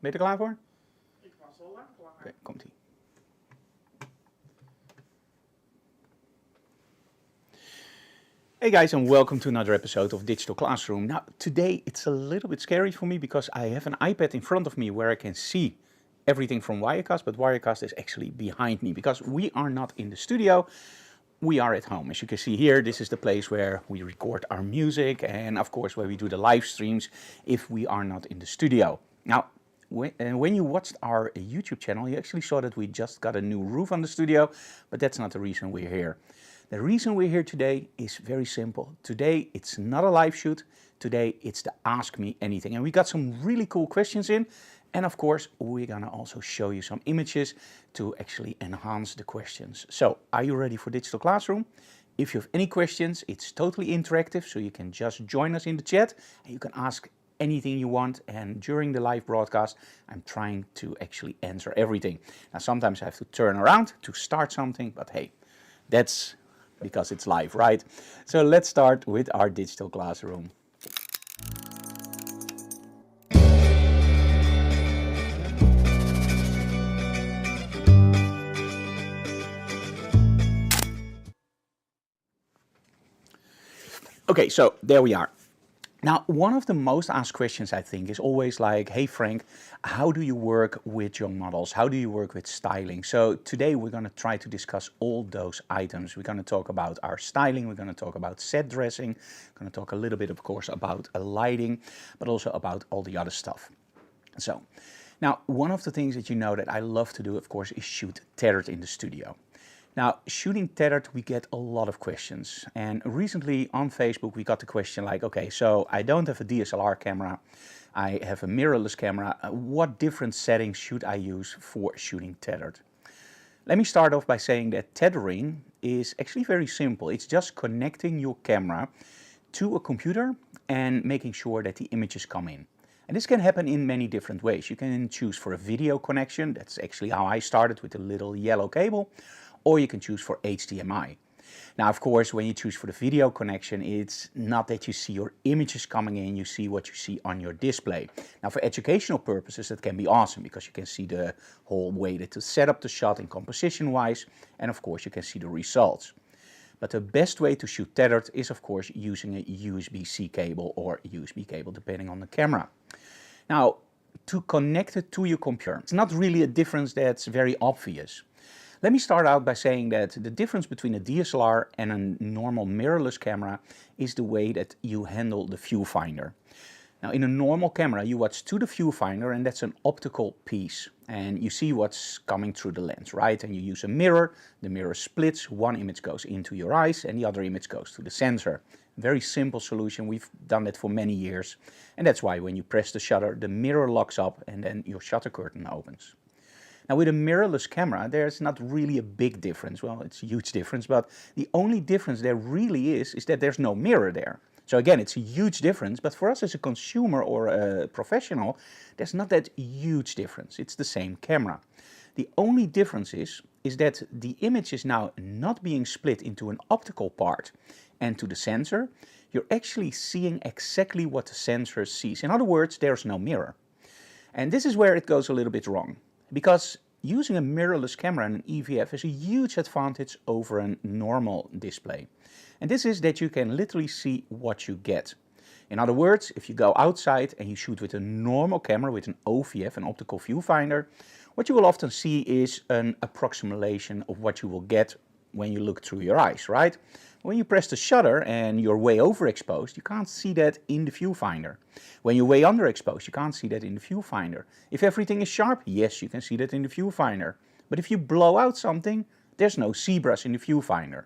Ben je er klaar voor? Ik was al lang klaar. Oké, komt-ie. Hey guys, and welcome to another episode of Digital Classroom. Now, today it's a little bit scary for me because I have an iPad in front of me where I can see everything from Wirecast, but Wirecast is actually behind me because we are not in the studio. We are at home. As you can see here, this is the place where we record our music and of course where we do the live streams if we are not in the studio. Now, when you watched our YouTube channel, you actually saw that we just got a new roof on the studio, but that's not the reason we're here. The reason we're here today is very simple. Today it's not a live shoot. Today it's the Ask Me Anything. And we got some really cool questions in. And of course, we're gonna also show you some images to actually enhance the questions. So, are you ready for Digital Classroom? If you have any questions, it's totally interactive, so you can just join us in the chat and you can ask anything you want. And during the live broadcast, I'm trying to actually answer everything. Now, sometimes I have to turn around to start something, but hey, that's because it's live, right? So let's start with our Digital Classroom. Okay, so there we are. Now, one of the most asked questions, I think, is always like, hey Frank, how do you work with your models? How do you work with styling? So today we're going to try to discuss all those items. We're going to talk about our styling, we're going to talk about set dressing, we're going to talk a little bit, of course, about lighting, but also about all the other stuff. So, now, one of the things that you know that I love to do, of course, is shoot tethered in the studio. Now, shooting tethered, we get a lot of questions. And recently on Facebook, we got the question like, okay, so I don't have a DSLR camera. I have a mirrorless camera. What different settings should I use for shooting tethered? Let me start off by saying that tethering is actually very simple. It's just connecting your camera to a computer and making sure that the images come in. And this can happen in many different ways. You can choose for a video connection. That's actually how I started with a little yellow cable. Or you can choose for HDMI. Now, of course, when you choose for the video connection, it's not that you see your images coming in, you see what you see on your display. Now, for educational purposes, that can be awesome because you can see the whole way to set up the shot in composition-wise, and of course, you can see the results. But the best way to shoot tethered is, of course, using a USB-C cable or USB cable, depending on the camera. Now, to connect it to your computer, it's not really a difference that's very obvious. Let me start out by saying that the difference between a DSLR and a normal mirrorless camera is the way that you handle the viewfinder. Now, in a normal camera, you watch to the viewfinder, and that's an optical piece. And you see what's coming through the lens, right? And you use a mirror. The mirror splits. One image goes into your eyes, and the other image goes to the sensor. Very simple solution. We've done that for many years. And that's why when you press the shutter, the mirror locks up, and then your shutter curtain opens. Now, with a mirrorless camera, there's not really a big difference. Well, it's a huge difference, but the only difference there really is that there's no mirror there. So again, it's a huge difference, but for us as a consumer or a professional, there's not that huge difference. It's the same camera. The only difference is that the image is now not being split into an optical part and to the sensor. You're actually seeing exactly what the sensor sees. In other words, there's no mirror. And this is where it goes a little bit wrong. Because using a mirrorless camera and an EVF is a huge advantage over a normal display. And this is that you can literally see what you get. In other words, if you go outside and you shoot with a normal camera with an OVF, an optical viewfinder, what you will often see is an approximation of what you will get when you look through your eyes, right? When you press the shutter and you're way overexposed, you can't see that in the viewfinder. When you're way underexposed, you can't see that in the viewfinder. If everything is sharp, yes, you can see that in the viewfinder. But if you blow out something, there's no zebras in the viewfinder.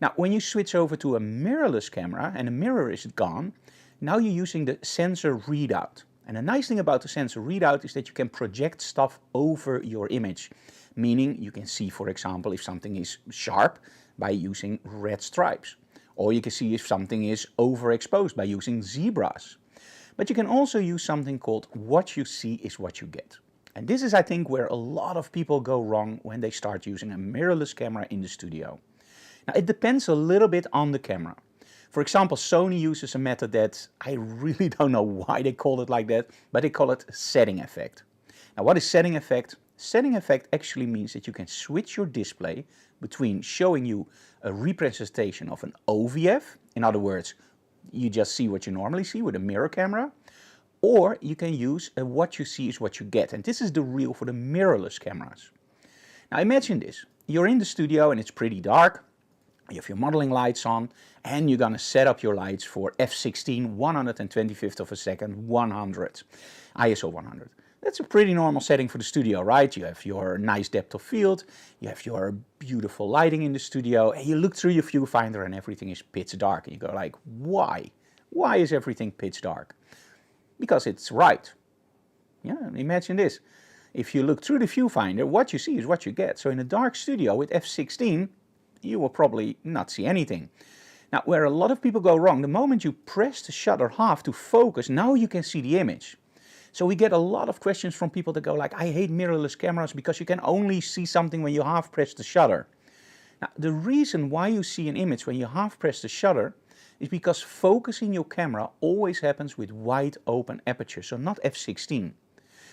Now, when you switch over to a mirrorless camera and the mirror is gone, now you're using the sensor readout. And the nice thing about the sensor readout is that you can project stuff over your image. Meaning you can see, for example, if something is sharp by using red stripes. Or you can see if something is overexposed by using zebras. But you can also use something called what you see is what you get. And this is, I think, where a lot of people go wrong when they start using a mirrorless camera in the studio. Now, it depends a little bit on the camera. For example, Sony uses a method that I really don't know why they call it like that, but they call it setting effect. Now, what is setting effect? Setting effect actually means that you can switch your display between showing you a representation of an OVF, in other words, you just see what you normally see with a mirror camera, or you can use a what you see is what you get. And this is the real for the mirrorless cameras. Now imagine this, you're in the studio and it's pretty dark, you have your modeling lights on, and you're gonna set up your lights for f16, 125th of a second, 100, ISO 100. That's a pretty normal setting for the studio, right? You have your nice depth of field, you have your beautiful lighting in the studio, and you look through your viewfinder and everything is pitch dark. And you go like, why? Why is everything pitch dark? Because it's right. Yeah, imagine this. If you look through the viewfinder, what you see is what you get. So in a dark studio with f16, you will probably not see anything. Now, where a lot of people go wrong, the moment you press the shutter half to focus, now you can see the image. So we get a lot of questions from people that go like, I hate mirrorless cameras because you can only see something when you half press the shutter. Now, the reason why you see an image when you half press the shutter is because focusing your camera always happens with wide open aperture, so not f16.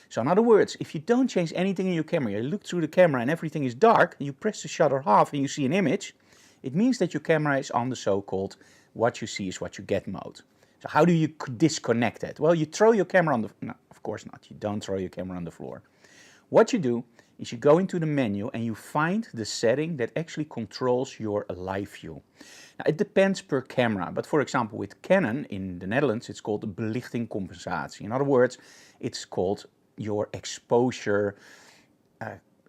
So in other words, if you don't change anything in your camera, you look through the camera and everything is dark, and you press the shutter half and you see an image, it means that your camera is on the so-called what you see is what you get mode. So how do you disconnect it? Well, you throw your camera on the... No, of course not. You don't throw your camera on the floor. What you do is you go into the menu and you find the setting that actually controls your live view. Now, it depends per camera, but for example, with Canon in the Netherlands, it's called belichtingcompensatie. In other words, it's called your exposure...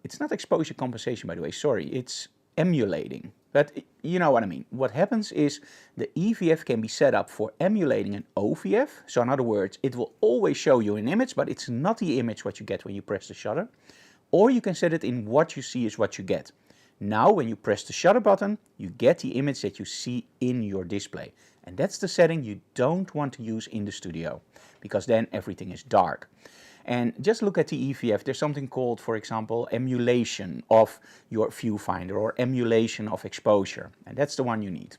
it's not exposure compensation, by the way, sorry. It's emulating. But you know what I mean. What happens is the EVF can be set up for emulating an OVF. So in other words, it will always show you an image, but it's not the image what you get when you press the shutter. Or you can set it in what you see is what you get. Now when you press the shutter button, you get the image that you see in your display. And that's the setting you don't want to use in the studio, because then everything is dark. And just look at the EVF, there's something called, for example, emulation of your viewfinder or emulation of exposure. And that's the one you need.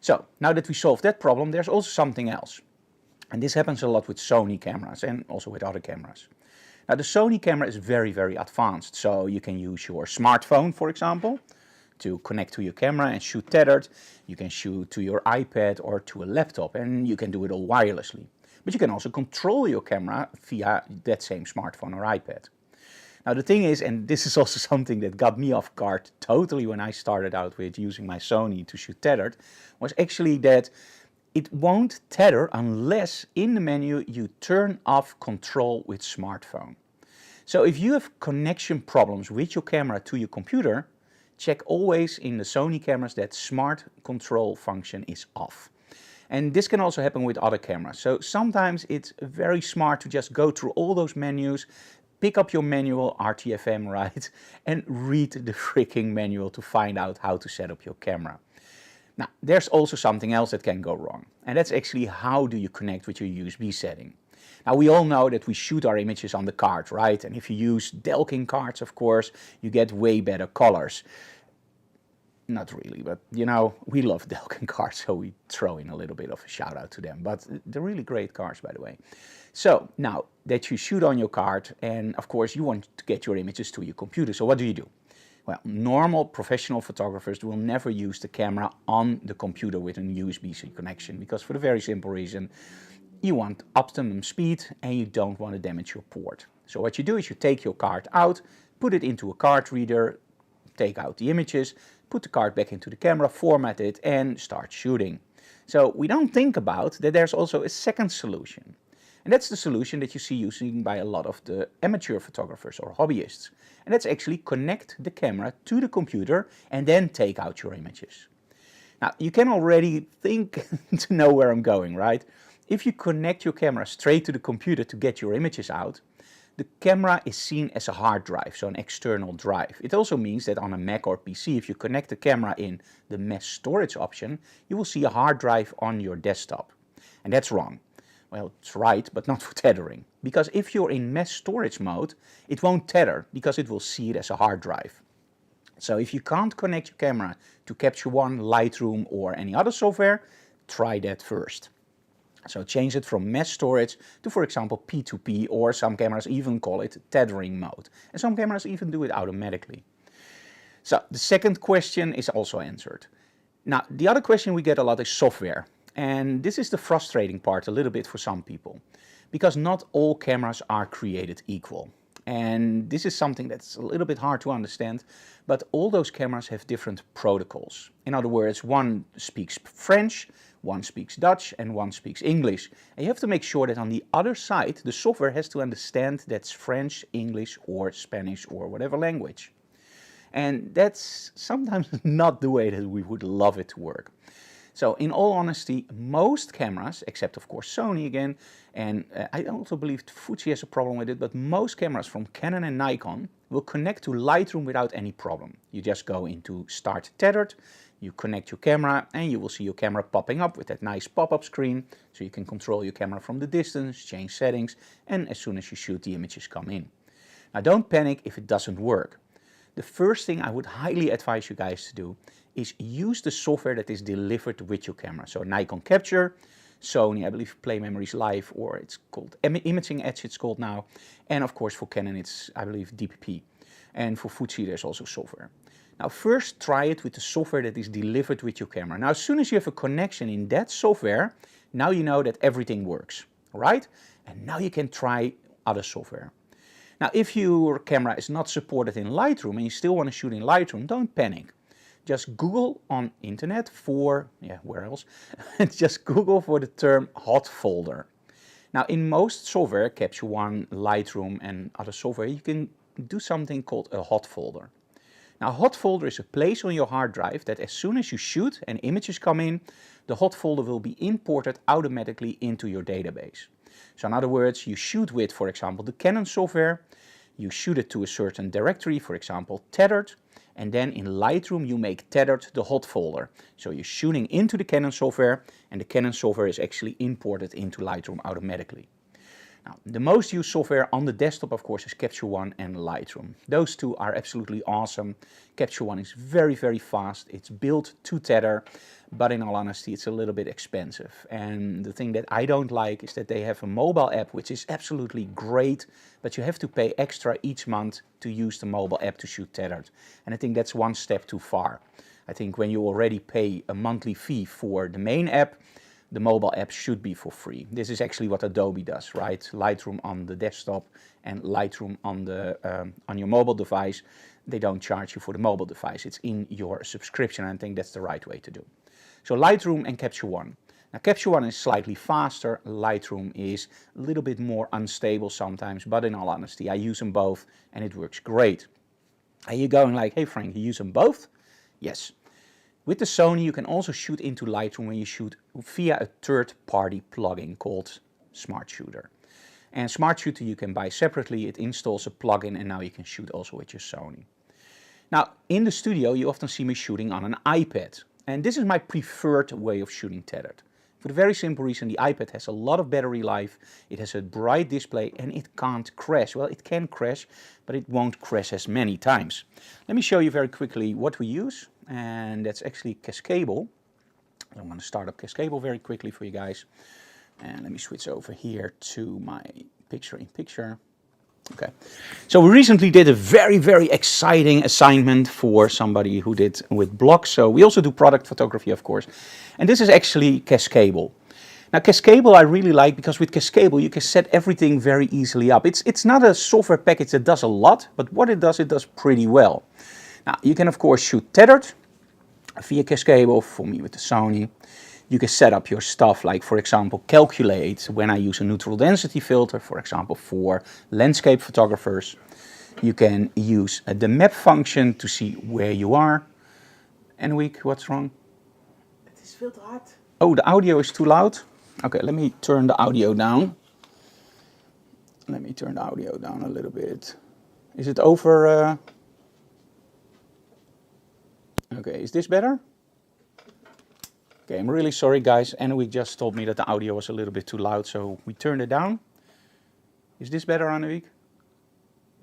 So now that we solved that problem, there's also something else. And this happens a lot with Sony cameras and also with other cameras. Now the Sony camera is very, very advanced. So you can use your smartphone, for example, to connect to your camera and shoot tethered. You can shoot to your iPad or to a laptop, and you can do it all wirelessly. But you can also control your camera via that same smartphone or iPad. Now the thing is, and this is also something that got me off guard totally when I started out with using my Sony to shoot tethered, was actually that it won't tether unless in the menu you turn off control with smartphone. So if you have connection problems with your camera to your computer, check always in the Sony cameras that smart control function is off. And this can also happen with other cameras. So sometimes it's very smart to just go through all those menus, pick up your manual, RTFM, right? And read the freaking manual to find out how to set up your camera. Now, there's also something else that can go wrong. And that's actually how do you connect with your USB setting. Now, we all know that we shoot our images on the card, right? And if you use Delkin cards, of course, you get way better colors. Not really, but you know, we love Delkin cards, so we throw in a little bit of a shout out to them. But they're really great cards, by the way. So now that you shoot on your card, and of course you want to get your images to your computer, so what do? Well, normal professional photographers will never use the camera on the computer with a USB-C connection, because for the very simple reason, you want optimum speed and you don't want to damage your port. So what you do is you take your card out, put it into a card reader, take out the images, put the card back into the camera, format it, and start shooting. So we don't think about that there's also a second solution. And that's the solution that you see using by a lot of the amateur photographers or hobbyists. And that's actually connect the camera to the computer and then take out your images. Now, you can already think to know where I'm going, right? If you connect your camera straight to the computer to get your images out, the camera is seen as a hard drive, so an external drive. It also means that on a Mac or PC, if you connect the camera in the mesh storage option, you will see a hard drive on your desktop. And that's wrong. Well, it's right, but not for tethering. Because if you're in mesh storage mode, it won't tether because it will see it as a hard drive. So if you can't connect your camera to Capture One, Lightroom or any other software, try that first. So change it from mesh storage to, for example, P2P, or some cameras even call it tethering mode. And some cameras even do it automatically. So the second question is also answered. Now, the other question we get a lot is software. And this is the frustrating part a little bit for some people, because not all cameras are created equal. And this is something that's a little bit hard to understand, but all those cameras have different protocols. In other words, one speaks French, one speaks Dutch, and one speaks English. And you have to make sure that on the other side, the software has to understand that's French, English, or Spanish, or whatever language. And that's sometimes not the way that we would love it to work. So in all honesty, most cameras, except of course Sony again, and I also believe Fuji has a problem with it, but most cameras from Canon and Nikon will connect to Lightroom without any problem. You just go into Start Tethered, you connect your camera, and you will see your camera popping up with that nice pop-up screen, so you can control your camera from the distance, change settings, and as soon as you shoot, the images come in. Now don't panic if it doesn't work. The first thing I would highly advise you guys to do is use the software that is delivered with your camera. So Nikon Capture, Sony, I believe Play Memories Live, or it's called Imaging Edge, it's called now. And of course for Canon it's, I believe, DPP. And for Fuji there's also software. Now first try it with the software that is delivered with your camera. Now as soon as you have a connection in that software, now you know that everything works, right? And now you can try other software. Now, if your camera is not supported in Lightroom and you still want to shoot in Lightroom, don't panic. Just Google on internet for, where else? Just Google for the term hot folder. Now, in most software, Capture One, Lightroom and other software, you can do something called a hot folder. Now, a hot folder is a place on your hard drive that as soon as you shoot and images come in, the hot folder will be imported automatically into your database. So in other words, you shoot with, for example, the Canon software, you shoot it to a certain directory, for example, tethered, and then in Lightroom you make tethered the hot folder. So you're shooting into the Canon software, and the Canon software is actually imported into Lightroom automatically. Now, the most used software on the desktop, of course, is Capture One and Lightroom. Those two are absolutely awesome. Capture One is very, very fast. It's built to tether, but in all honesty, it's a little bit expensive. And the thing that I don't like is that they have a mobile app, which is absolutely great, but you have to pay extra each month to use the mobile app to shoot tethered. And I think that's one step too far. I think when you already pay a monthly fee for the main app, the mobile app should be for free. This is actually what Adobe does, right? Lightroom on the desktop and Lightroom on your mobile device. They don't charge you for the mobile device. It's in your subscription. I think that's the right way to do. So Lightroom and Capture One. Now Capture One is slightly faster. Lightroom is a little bit more unstable sometimes, but in all honesty, I use them both and it works great. Are you going like, hey Frank, you use them both? Yes. With the Sony, you can also shoot into Lightroom when you shoot via a third-party plugin called Smart Shooter. And Smart Shooter you can buy separately. It installs a plugin and now you can shoot also with your Sony. Now, in the studio, you often see me shooting on an iPad. And this is my preferred way of shooting tethered. For the very simple reason, the iPad has a lot of battery life, it has a bright display and it can't crash. Well, it can crash, but it won't crash as many times. Let me show you very quickly what we use, and that's actually Cascable. I'm going to start up Cascable very quickly for you guys. And let me switch over here to my picture-in-picture. Okay, so we recently did a very, very exciting assignment for somebody who did with blocks. So we also do product photography, of course. And this is actually Cascable. Now Cascable I really like because with Cascable you can set everything very easily up. It's not a software package that does a lot, but what it does pretty well. Now you can of course shoot tethered via Cascable, for me with the Sony. You can set up your stuff like, for example, calculate when I use a neutral density filter, for example, for landscape photographers. You can use the map function to see where you are. And what's wrong? Het is veel te hard. Oh, the audio is too loud? Okay, let me turn the audio down. Let me turn the audio down a little bit. Is it over? Okay, is this better? Okay, I'm really sorry guys, Anouk just told me that the audio was a little bit too loud, so we turned it down. Is this better, Anouk?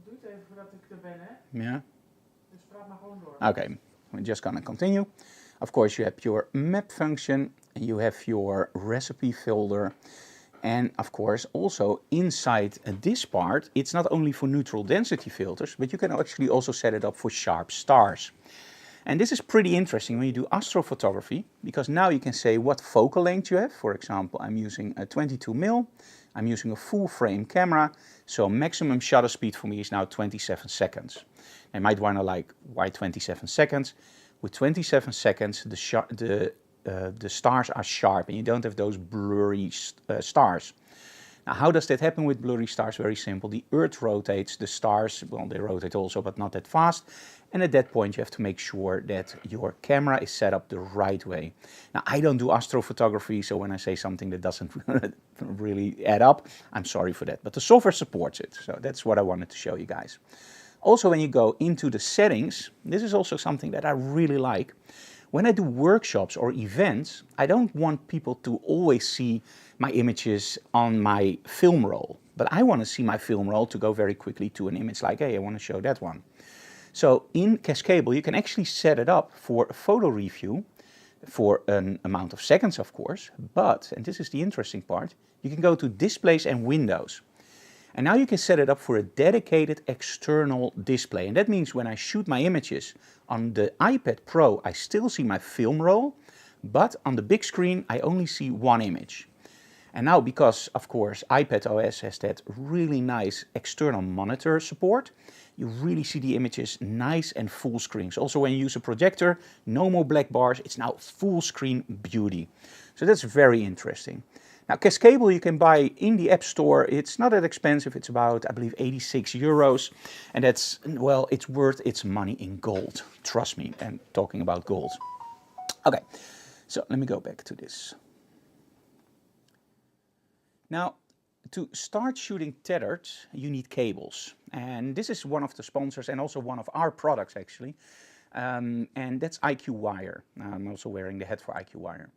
Doe het even voordat ik er ben, hè? Yeah. Dus praat maar gewoon door. Okay, we're just gonna continue. Of course you have your map function you have your recipe folder. And of course, also inside this part, it's not only for neutral density filters, but you can actually also set it up for sharp stars. And this is pretty interesting when you do astrophotography, because now you can say what focal length you have. For example, I'm using a 22mm. I'm using a full frame camera, so maximum shutter speed for me is now 27 seconds. I might wonder, like, why 27 seconds? With 27 seconds, the stars are sharp and you don't have those blurry stars. Now, how does that happen with blurry stars? Very simple. The Earth rotates, the stars, well, they rotate also, but not that fast. And at that point, you have to make sure that your camera is set up the right way. Now, I don't do astrophotography, so when I say something that doesn't really add up, I'm sorry for that. But the software supports it, so that's what I wanted to show you guys. Also, when you go into the settings, this is also something that I really like. When I do workshops or events, I don't want people to always see my images on my film roll, but I want to see my film roll to go very quickly to an image like, hey, I want to show that one. So in Cascable, you can actually set it up for a photo review for an amount of seconds, of course, but, and this is the interesting part, you can go to displays and windows. And now you can set it up for a dedicated external display. And that means when I shoot my images on the iPad Pro, I still see my film roll, but on the big screen, I only see one image. And now, because of course iPad OS has that really nice external monitor support, you really see the images nice and full screen. So also when you use a projector, no more black bars, it's now full screen beauty. So that's very interesting. Now, Cascable you can buy in the App Store. It's not that expensive. It's about, I believe, 86 euros. And that's, well, it's worth its money in gold. Trust me, and talking about gold. Okay, so let me go back to this. Now, to start shooting tethered, you need cables. And this is one of the sponsors and also one of our products, actually. And that's IQ Wire. Now, I'm also wearing the head for IQ Wire.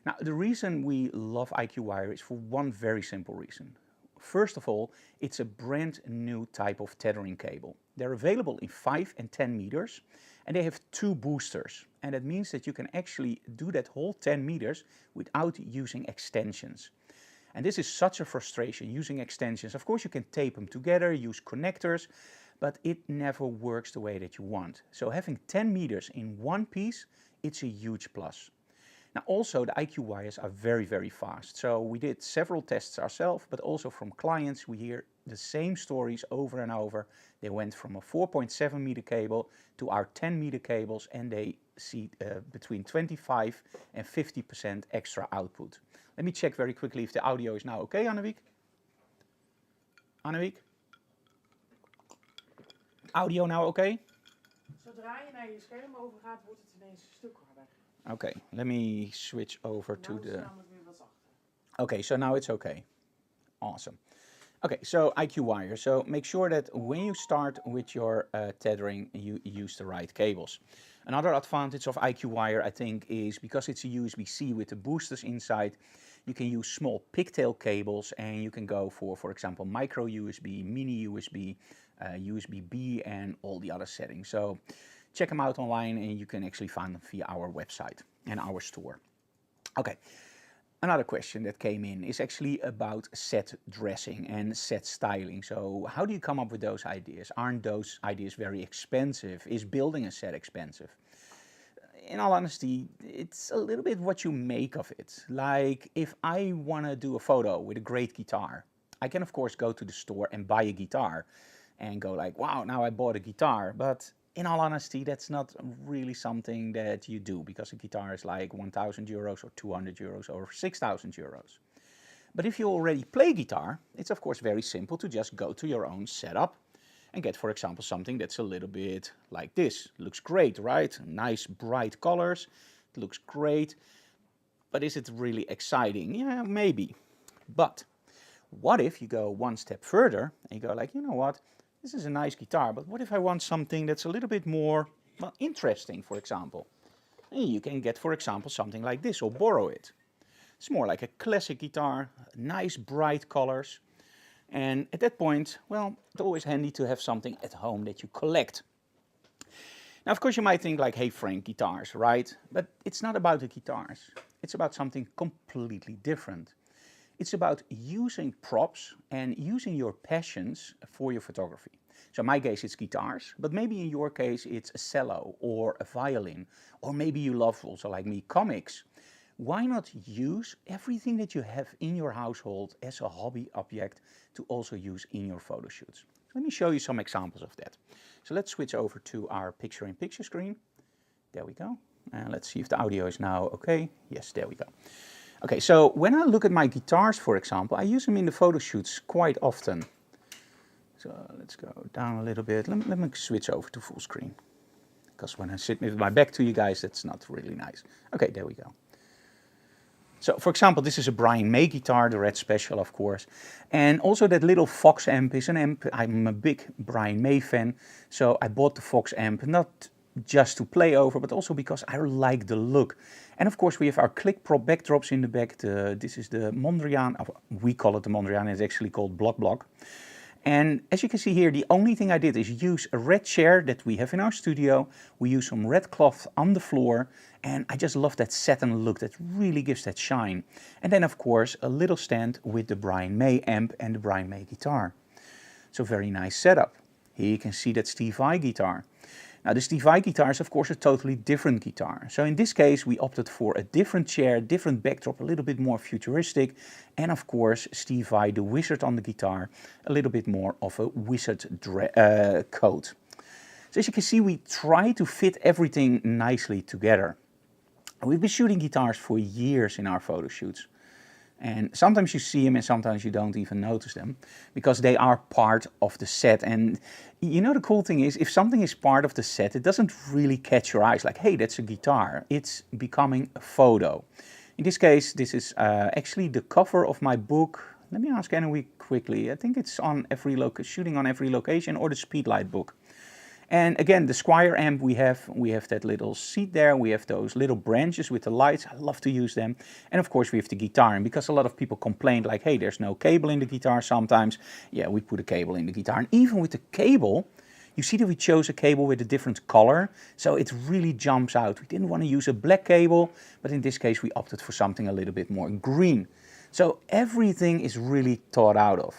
Now, the reason we love IQ Wire is for one very simple reason. First of all, it's a brand new type of tethering cable. They're available in 5 and 10 meters, and they have 2 boosters. And that means that you can actually do that whole 10 meters without using extensions. And this is such a frustration, using extensions. Of course, you can tape them together, use connectors, but it never works the way that you want. So having 10 meters in one piece, it's a huge plus. Now also the IQ wires are very, very fast. So we did several tests ourselves, but also from clients we hear the same stories over and over. They went from a 4.7 meter cable to our 10 meter cables and they see between 25 and 50% extra output. Let me check very quickly if the audio is now okay, Annewiek. Annewiek? Audio now okay? Zodra je naar je scherm overgaat, wordt het ineens een stuk harder. Okay, let me switch over to the... namelijk weer wat zachter. Okay, so now it's okay. Awesome. Okay, so IQ wire. So make sure that when you start with your tethering, you use the right cables. Another advantage of IQ wire, I think, is because it's a USB-C with the boosters inside, you can use small pigtail cables and you can go for example, micro USB, mini USB, USB-B and all the other settings. So check them out online and you can actually find them via our website and our store. Okay. Another question that came in is actually about set dressing and set styling. So how do you come up with those ideas? Aren't those ideas very expensive? Is building a set expensive? In all honesty, it's a little bit what you make of it. Like if I want to do a photo with a great guitar, I can of course go to the store and buy a guitar and go like, wow, now I bought a guitar. But in all honesty, that's not really something that you do because a guitar is like 1,000 euros or 200 euros or 6,000 euros. But if you already play guitar, it's of course very simple to just go to your own setup and get, for example, something that's a little bit like this. Looks great, right? Nice bright colors, it looks great. But is it really exciting? Yeah, maybe. But what if you go one step further and you go like, you know what? This is a nice guitar, but what if I want something that's a little bit more, well, interesting, for example? And you can get, for example, something like this or borrow it. It's more like a classic guitar, nice bright colors. And at that point, well, it's always handy to have something at home that you collect. Now, of course, you might think like, hey, Frank, guitars, right? But it's not about the guitars. it's about something completely different. It's about using props and using your passions for your photography. So in my case it's guitars, but maybe in your case it's a cello or a violin, or maybe you love also like me comics. Why not use everything that you have in your household as a hobby object to also use in your photo shoots? Let me show you some examples of that. So let's switch over to our picture-in-picture screen. There we go. And let's see if the audio is now okay. Yes, there we go. Okay, so when I look at my guitars, for example, I use them in the photo shoots quite often. So let's go down a little bit. Let me switch over to full screen. Because when I sit with my back to you guys, that's not really nice. Okay, there we go. So for example, this is a Brian May guitar, the Red Special, of course. And also that little Fox amp is an amp. I'm a big Brian May fan. So I bought the Fox amp, not just to play over, but also because I like the look. And of course we have our click prop backdrops in the back. This is the Mondrian, we call it the Mondrian, it's actually called Block. And as you can see here, the only thing I did is use a red chair that we have in our studio. We use some red cloth on the floor, and I just love that satin look that really gives that shine. And then of course a little stand with the Brian May amp and the Brian May guitar. So very nice setup. Here you can see that Steve Vai guitar. Now the Steve Vai guitar is of course a totally different guitar. So in this case we opted for a different chair, different backdrop, a little bit more futuristic. And of course Steve Vai, the wizard on the guitar, a little bit more of a wizard coat. So as you can see, we try to fit everything nicely together. We've been shooting guitars for years in our photo shoots. And sometimes you see them and sometimes you don't even notice them because they are part of the set. And you know, the cool thing is if something is part of the set, it doesn't really catch your eyes like, hey, that's a guitar. It's becoming a photo. In this case, this is actually the cover of my book. Let me ask Annie quickly. I think it's on shooting on every location, or the Speedlight book. And again, the Squier amp we have that little seat there, we have those little branches with the lights, I love to use them. And of course we have the guitar, and because a lot of people complained like, hey, there's no cable in the guitar sometimes, yeah, we put a cable in the guitar. And even with the cable, you see that we chose a cable with a different color, so it really jumps out. We didn't want to use a black cable, but in this case we opted for something a little bit more green. So everything is really thought out of.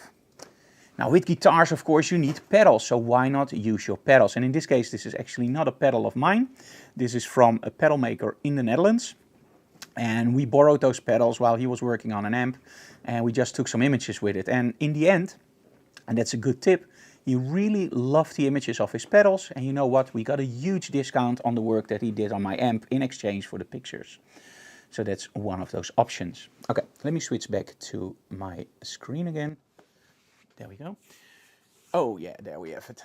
Now with guitars, of course, you need pedals, so why not use your pedals? And in this case, this is actually not a pedal of mine. This is from a pedal maker in the Netherlands. And we borrowed those pedals while he was working on an amp, and we just took some images with it. And in the end, and that's a good tip, he really loved the images of his pedals. And you know what? We got a huge discount on the work that he did on my amp in exchange for the pictures. So that's one of those options. Okay, let me switch back to my screen again. There we go. Oh yeah, there we have it.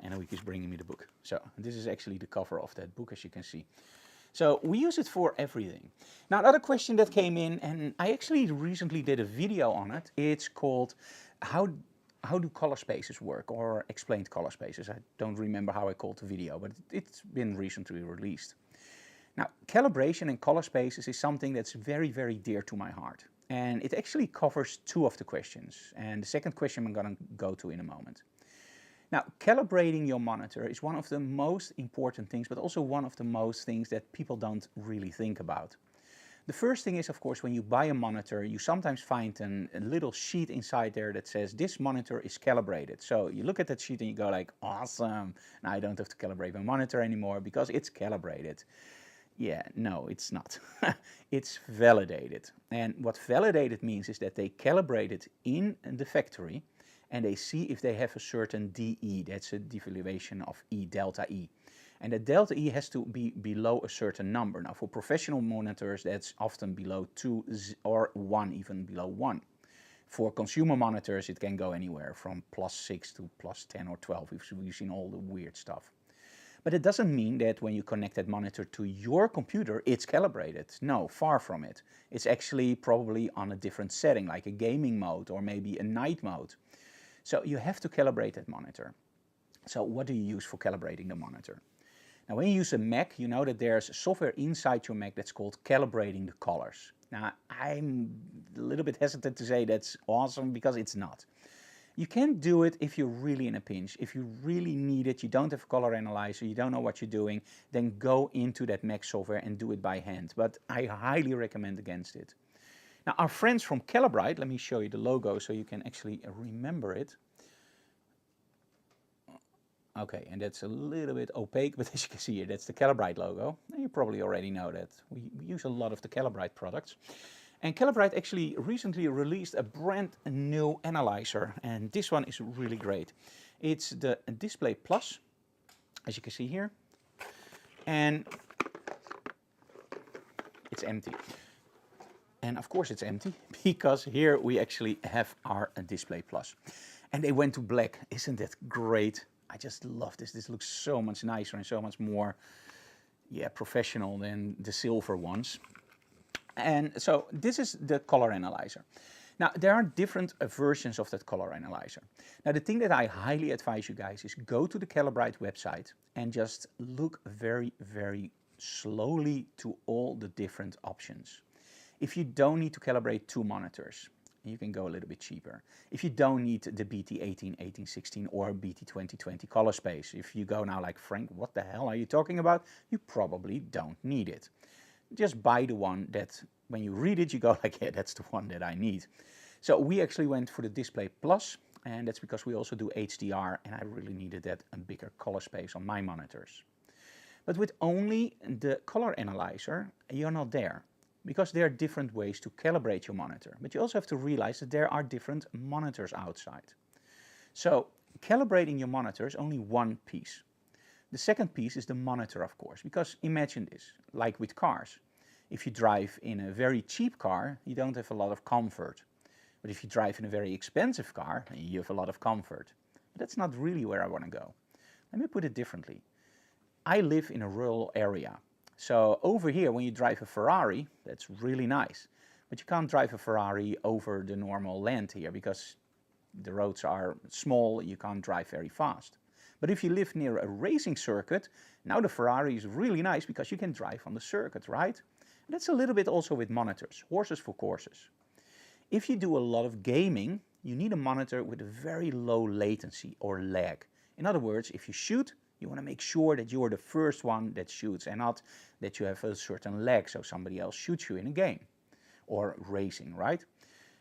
And a week is bringing me the book. So this is actually the cover of that book, as you can see. So we use it for everything. Now another question that came in, and I actually recently did a video on it. It's called how do color spaces work, or explained color spaces. I don't remember how I called the video, but it's been recently released. Now, calibration and color spaces is something that's very, very dear to my heart. And it actually covers two of the questions. And the second question I'm going to go to in a moment. Now, calibrating your monitor is one of the most important things, but also one of the most things that people don't really think about. The first thing is, of course, when you buy a monitor, you sometimes find a little sheet inside there that says this monitor is calibrated. So you look at that sheet and you go like, awesome, now I don't have to calibrate my monitor anymore because it's calibrated. Yeah, no, it's not. It's validated. And what validated means is that they calibrate it in the factory and they see if they have a certain DE, that's a devaluation of E, delta E. And that delta E has to be below a certain number. Now for professional monitors, that's often below 2 or 1, even below 1. For consumer monitors, it can go anywhere from +6 to +10 or 12. We've seen all the weird stuff. But it doesn't mean that when you connect that monitor to your computer, it's calibrated. No, far from it. It's actually probably on a different setting, like a gaming mode or maybe a night mode. So you have to calibrate that monitor. So what do you use for calibrating the monitor? Now when you use a Mac, you know that there's software inside your Mac that's called calibrating the colors. Now I'm a little bit hesitant to say that's awesome because it's not. You can do it if you're really in a pinch. If you really need it, you don't have a color analyzer, you don't know what you're doing, then go into that Mac software and do it by hand. But I highly recommend against it. Now, our friends from Calibrite, let me show you the logo so you can actually remember it. Okay, and that's a little bit opaque, but as you can see here, that's the Calibrite logo. And you probably already know that. We use a lot of the Calibrite products. And Calibrite actually recently released a brand new analyzer, and this one is really great. It's the Display Plus, as you can see here, and it's empty. And of course it's empty, because here we actually have our Display Plus. And they went to black. Isn't that great? I just love this. This looks so much nicer and so much more, yeah, professional than the silver ones. And so this is the color analyzer. Now, there are different versions of that color analyzer. Now, the thing that I highly advise you guys is go to the Calibrite website and just look very, very slowly to all the different options. If you don't need to calibrate 2 monitors, you can go a little bit cheaper. If you don't need the BT18, 1816 or BT2020 color space, if you go now like, Frank, what the hell are you talking about? You probably don't need it. Just buy the one that when you read it, you go like, yeah, that's the one that I need. So we actually went for the Display Plus, and that's because we also do HDR, and I really needed that a bigger color space on my monitors. But with only the color analyzer, you're not there, because there are different ways to calibrate your monitor. But you also have to realize that there are different monitors outside. So calibrating your monitor is only one piece. The second piece is the monitor, of course, because imagine this, like with cars. If you drive in a very cheap car, you don't have a lot of comfort. But if you drive in a very expensive car, you have a lot of comfort. But that's not really where I want to go. Let me put it differently. I live in a rural area. So over here, when you drive a Ferrari, that's really nice. But you can't drive a Ferrari over the normal land here because the roads are small, you can't drive very fast. But if you live near a racing circuit, now the Ferrari is really nice because you can drive on the circuit, right? And that's a little bit also with monitors, horses for courses. If you do a lot of gaming, you need a monitor with a very low latency or lag. In other words, if you shoot, you want to make sure that you're the first one that shoots and not that you have a certain lag so somebody else shoots you in a game or racing, right?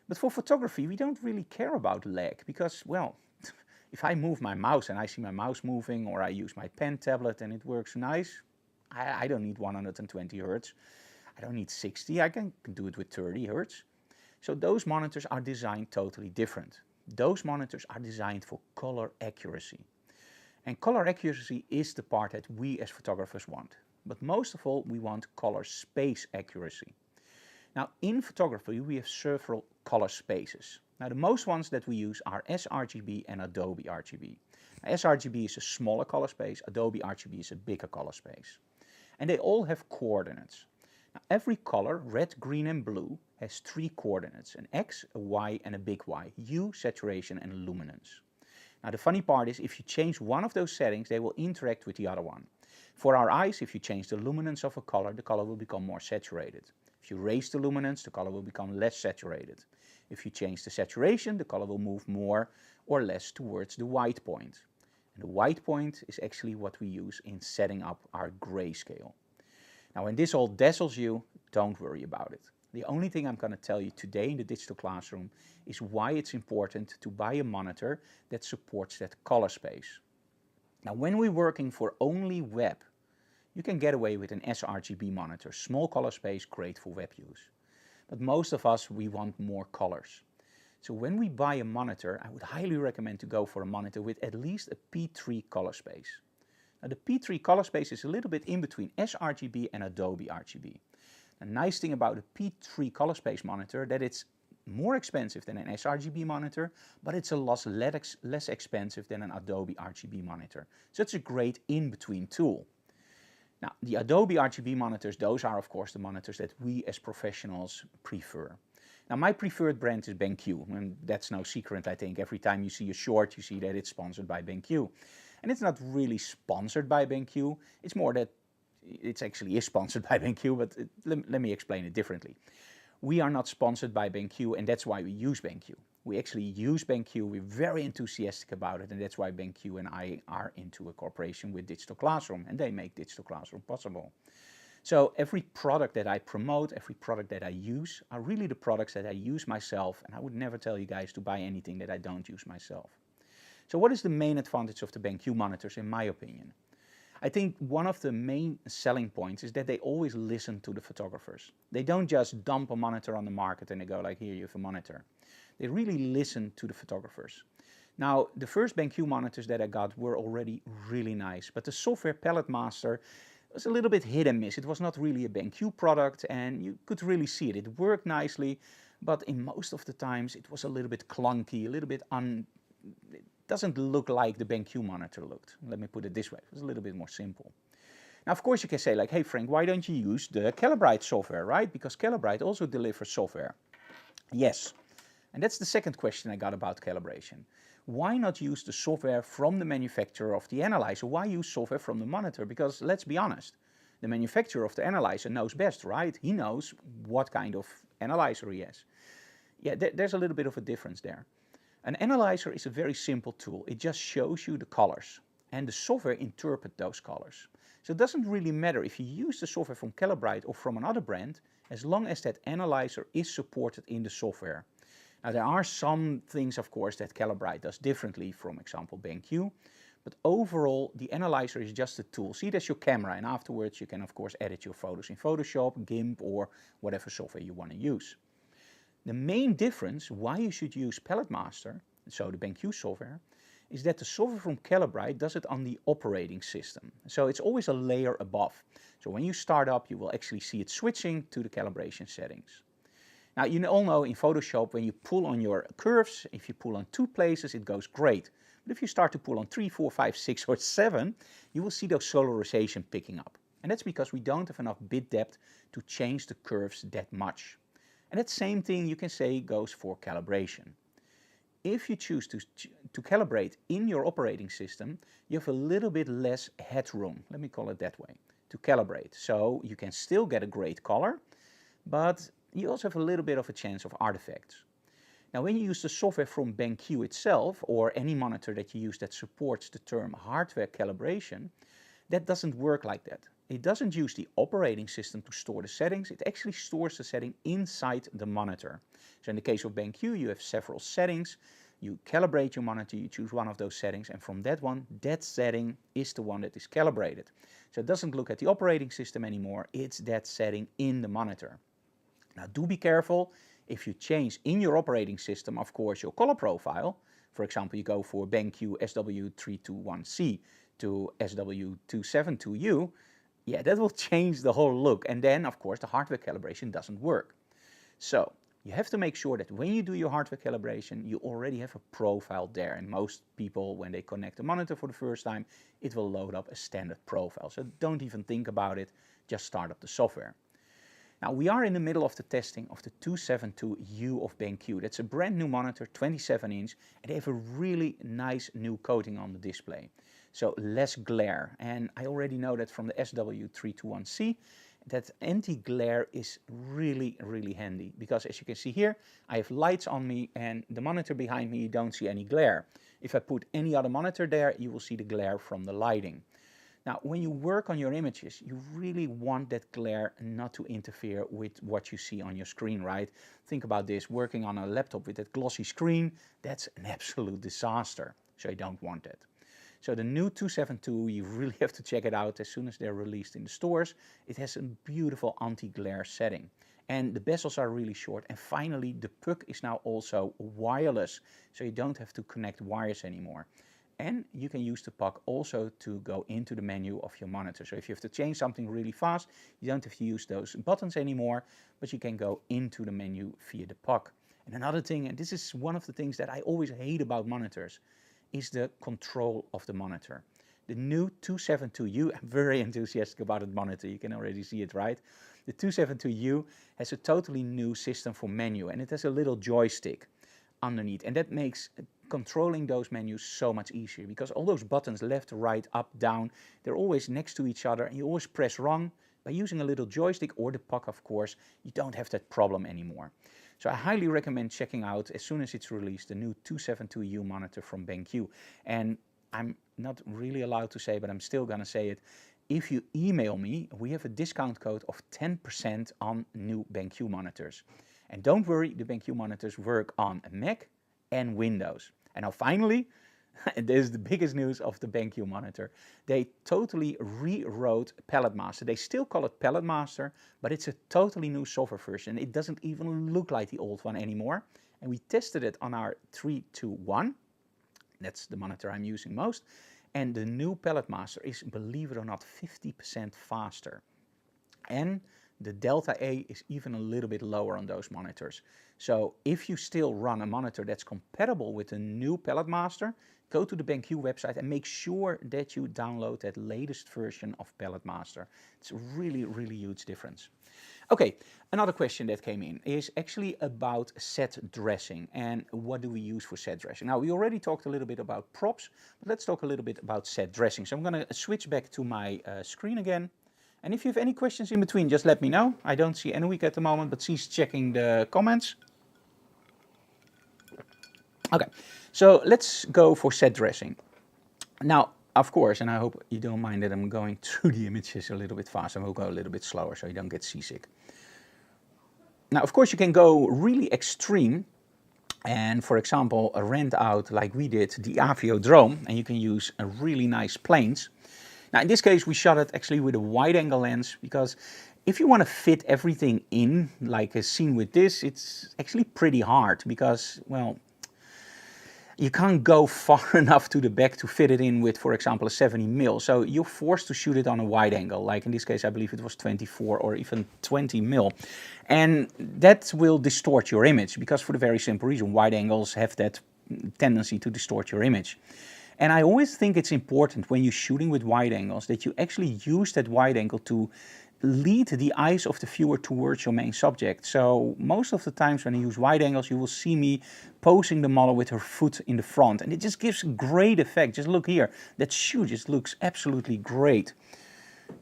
But for photography, we don't really care about lag because, well, if I move my mouse and I see my mouse moving, or I use my pen tablet and it works nice, I don't need 120 Hertz. I don't need 60, I can do it with 30 Hertz. So those monitors are designed totally different. Those monitors are designed for color accuracy. And color accuracy is the part that we as photographers want. But most of all, we want color space accuracy. Now, in photography, we have several color spaces. Now, the most ones that we use are sRGB and Adobe RGB. Now, sRGB is a smaller color space, Adobe RGB is a bigger color space. And they all have coordinates. Now, every color, red, green and blue, has 3 coordinates, an X, a Y and a big Y, hue, saturation and luminance. Now, the funny part is if you change one of those settings, they will interact with the other one. For our eyes, if you change the luminance of a color, the color will become more saturated. If you raise the luminance, the color will become less saturated. If you change the saturation, the color will move more or less towards the white point. And the white point is actually what we use in setting up our grayscale. Now, when this all dazzles you, don't worry about it. The only thing I'm going to tell you today in the digital classroom is why it's important to buy a monitor that supports that color space. Now, when we're working for only web, you can get away with an sRGB monitor, small color space, great for web use. But most of us, we want more colors. So when we buy a monitor, I would highly recommend to go for a monitor with at least a P3 color space. Now, the P3 color space is a little bit in between sRGB and Adobe RGB. The nice thing about a P3 color space monitor that it's more expensive than an sRGB monitor, but it's a lot less expensive than an Adobe RGB monitor. So it's a great in-between tool. Now, the Adobe RGB monitors, those are of course the monitors that we as professionals prefer. Now, my preferred brand is BenQ, and that's no secret. I think every time you see a short, you see that it's sponsored by BenQ. And it's not really sponsored by BenQ, it's more that it actually is sponsored by BenQ, but let me explain it differently. We are not sponsored by BenQ, and that's why we use BenQ. We actually use BenQ. We're very enthusiastic about it, and that's why BenQ and I are into a cooperation with Digital Classroom, and they make Digital Classroom possible. So every product that I promote, every product that I use, are really the products that I use myself, and I would never tell you guys to buy anything that I don't use myself. So what is the main advantage of the BenQ monitors, in my opinion? I think one of the main selling points is that they always listen to the photographers. They don't just dump a monitor on the market and they go like, here, you have a monitor. They really listen to the photographers. Now, the first BenQ monitors that I got were already really nice, but the software Palette Master was a little bit hit and miss. It was not really a BenQ product, and you could really see it. It worked nicely, but in most of the times it was a little bit clunky, a little bit it doesn't look like the BenQ monitor looked. Let me put it this way, it was a little bit more simple. Now, of course, you can say like, hey Frank, why don't you use the Calibrite software, right? Because Calibrite also delivers software. Yes, and that's the second question I got about calibration. Why not use the software from the manufacturer of the analyzer? Why use software from the monitor? Because let's be honest, the manufacturer of the analyzer knows best, right? He knows what kind of analyzer he has. Yeah, there's a little bit of a difference there. An analyzer is a very simple tool. It just shows you the colors, and the software interprets those colors. So it doesn't really matter if you use the software from Calibrite or from another brand, as long as that analyzer is supported in the software. Now, there are some things, of course, that Calibrite does differently from, example, BenQ, but overall, the analyzer is just a tool. See it as your camera, and afterwards you can, of course, edit your photos in Photoshop, GIMP, or whatever software you want to use. The main difference why you should use Palette Master, so the BenQ software, is that the software from Calibrite does it on the operating system. So it's always a layer above. So when you start up, you will actually see it switching to the calibration settings. Now, you all know in Photoshop, when you pull on your curves, if you pull on 2 places, it goes great. But if you start to pull on 3, 4, 5, 6, or 7, you will see those solarization picking up. And that's because we don't have enough bit depth to change the curves that much. And that same thing you can say goes for calibration. If you choose to calibrate in your operating system, you have a little bit less headroom, let me call it that way, to calibrate. So you can still get a great color, but you also have a little bit of a chance of artifacts. Now, when you use the software from BenQ itself, or any monitor that you use that supports the term hardware calibration, that doesn't work like that. It doesn't use the operating system to store the settings, it actually stores the setting inside the monitor. So in the case of BenQ, you have several settings, you calibrate your monitor, you choose one of those settings, and from that one, that setting is the one that is calibrated. So it doesn't look at the operating system anymore, it's that setting in the monitor. Now, do be careful if you change in your operating system, of course, your color profile. For example, you go for BenQ SW321C to SW272U. Yeah, that will change the whole look. And then, of course, the hardware calibration doesn't work. So you have to make sure that when you do your hardware calibration, you already have a profile there. And most people, when they connect the monitor for the first time, it will load up a standard profile. So don't even think about it, just start up the software. Now, we are in the middle of the testing of the 272U of BenQ. That's a brand new monitor, 27 inch, and they have a really nice new coating on the display. So less glare, and I already know that from the SW321C, that anti-glare is really, really handy. Because as you can see here, I have lights on me, and the monitor behind me, you don't see any glare. If I put any other monitor there, you will see the glare from the lighting. Now, when you work on your images, you really want that glare not to interfere with what you see on your screen, right? Think about this, working on a laptop with that glossy screen, that's an absolute disaster. So you don't want that. So the new 272, you really have to check it out as soon as they're released in the stores. It has a beautiful anti-glare setting. And the bezels are really short. And finally, the puck is now also wireless, so you don't have to connect wires anymore. And you can use the puck also to go into the menu of your monitor. So if you have to change something really fast, you don't have to use those buttons anymore, but you can go into the menu via the puck. And another thing, and this is one of the things that I always hate about monitors, is the control of the monitor. The new 272U, I'm very enthusiastic about the monitor, you can already see it, right? The 272U has a totally new system for menu, and it has a little joystick underneath, and that makes controlling those menus so much easier, because all those buttons, left, right, up, down, they're always next to each other, and you always press wrong. By using a little joystick or the puck, of course, you don't have that problem anymore. So I highly recommend checking out, as soon as it's released, the new 272U monitor from BenQ. And I'm not really allowed to say, but I'm still going to say it. If you email me, we have a discount code of 10% on new BenQ monitors. And don't worry, the BenQ monitors work on Mac and Windows. And now finally, this is the biggest news of the BenQ monitor. They totally rewrote Palette Master. They still call it Palette Master, but it's a totally new software version. It doesn't even look like the old one anymore. And we tested it on our 321. That's the monitor I'm using most. And the new Palette Master is, believe it or not, 50% faster. And the delta A is even a little bit lower on those monitors. So if you still run a monitor that's compatible with the new Palette Master, go to the BenQ website and make sure that you download that latest version of Palette Master. It's a really, really huge difference. Okay, another question that came in is actually about set dressing and what do we use for set dressing. Now, we already talked a little bit about props, but let's talk a little bit about set dressing. So I'm going to switch back to my screen again. And if you have any questions in between, just let me know. I don't see Anouk at the moment, but she's checking the comments. Okay, so let's go for set dressing. Now, of course, and I hope you don't mind that I'm going through the images a little bit faster. We'll go a little bit slower so you don't get seasick. Now, of course, you can go really extreme and, for example, rent out, like we did, the Avio drone, and you can use a really nice planes. Now, in this case, we shot it actually with a wide-angle lens because if you want to fit everything in, like a scene with this, it's actually pretty hard because, well, you can't go far enough to the back to fit it in with, for example, a 70mm. So you're forced to shoot it on a wide angle. Like in this case, I believe it was 24 or even 20mm. And that will distort your image because for the very simple reason, wide angles have that tendency to distort your image. And I always think it's important when you're shooting with wide angles that you actually use that wide angle to lead the eyes of the viewer towards your main subject. So most of the times when I use wide angles, you will see me posing the model with her foot in the front. And it just gives great effect. Just look here. That shoe just looks absolutely great.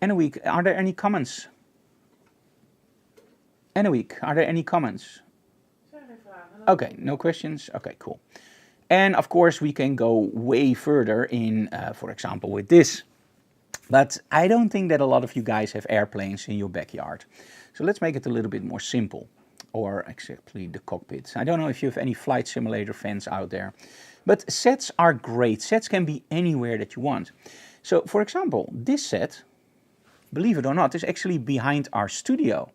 Anouk, are there any comments? Anouk, are there any comments? Okay, no questions? Okay, cool. And of course, we can go way further in, for example, with this. But I don't think that a lot of you guys have airplanes in your backyard. So let's make it a little bit more simple. Or exactly the cockpit. I don't know if you have any flight simulator fans out there. But sets are great. Sets can be anywhere that you want. So for example, this set, believe it or not, is actually behind our studio.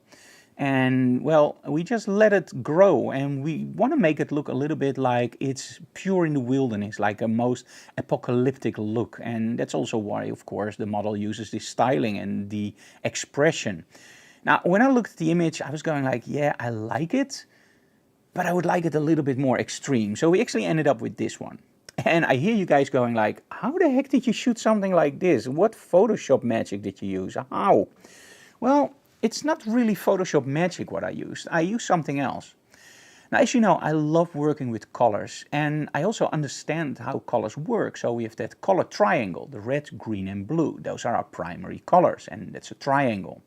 And well, we just let it grow and we want to make it look a little bit like it's pure in the wilderness, like a most apocalyptic look. And that's also why, of course, the model uses this styling and the expression. Now, when I looked at the image, I was going like, yeah, I like it, but I would like it a little bit more extreme. So we actually ended up with this one. And I hear you guys going like, how the heck did you shoot something like this? What Photoshop magic did you use? How? Well, it's not really Photoshop magic what I used. I used something else. Now, as you know, I love working with colors and I also understand how colors work. So we have that color triangle, the red, green and blue. Those are our primary colors and that's a triangle.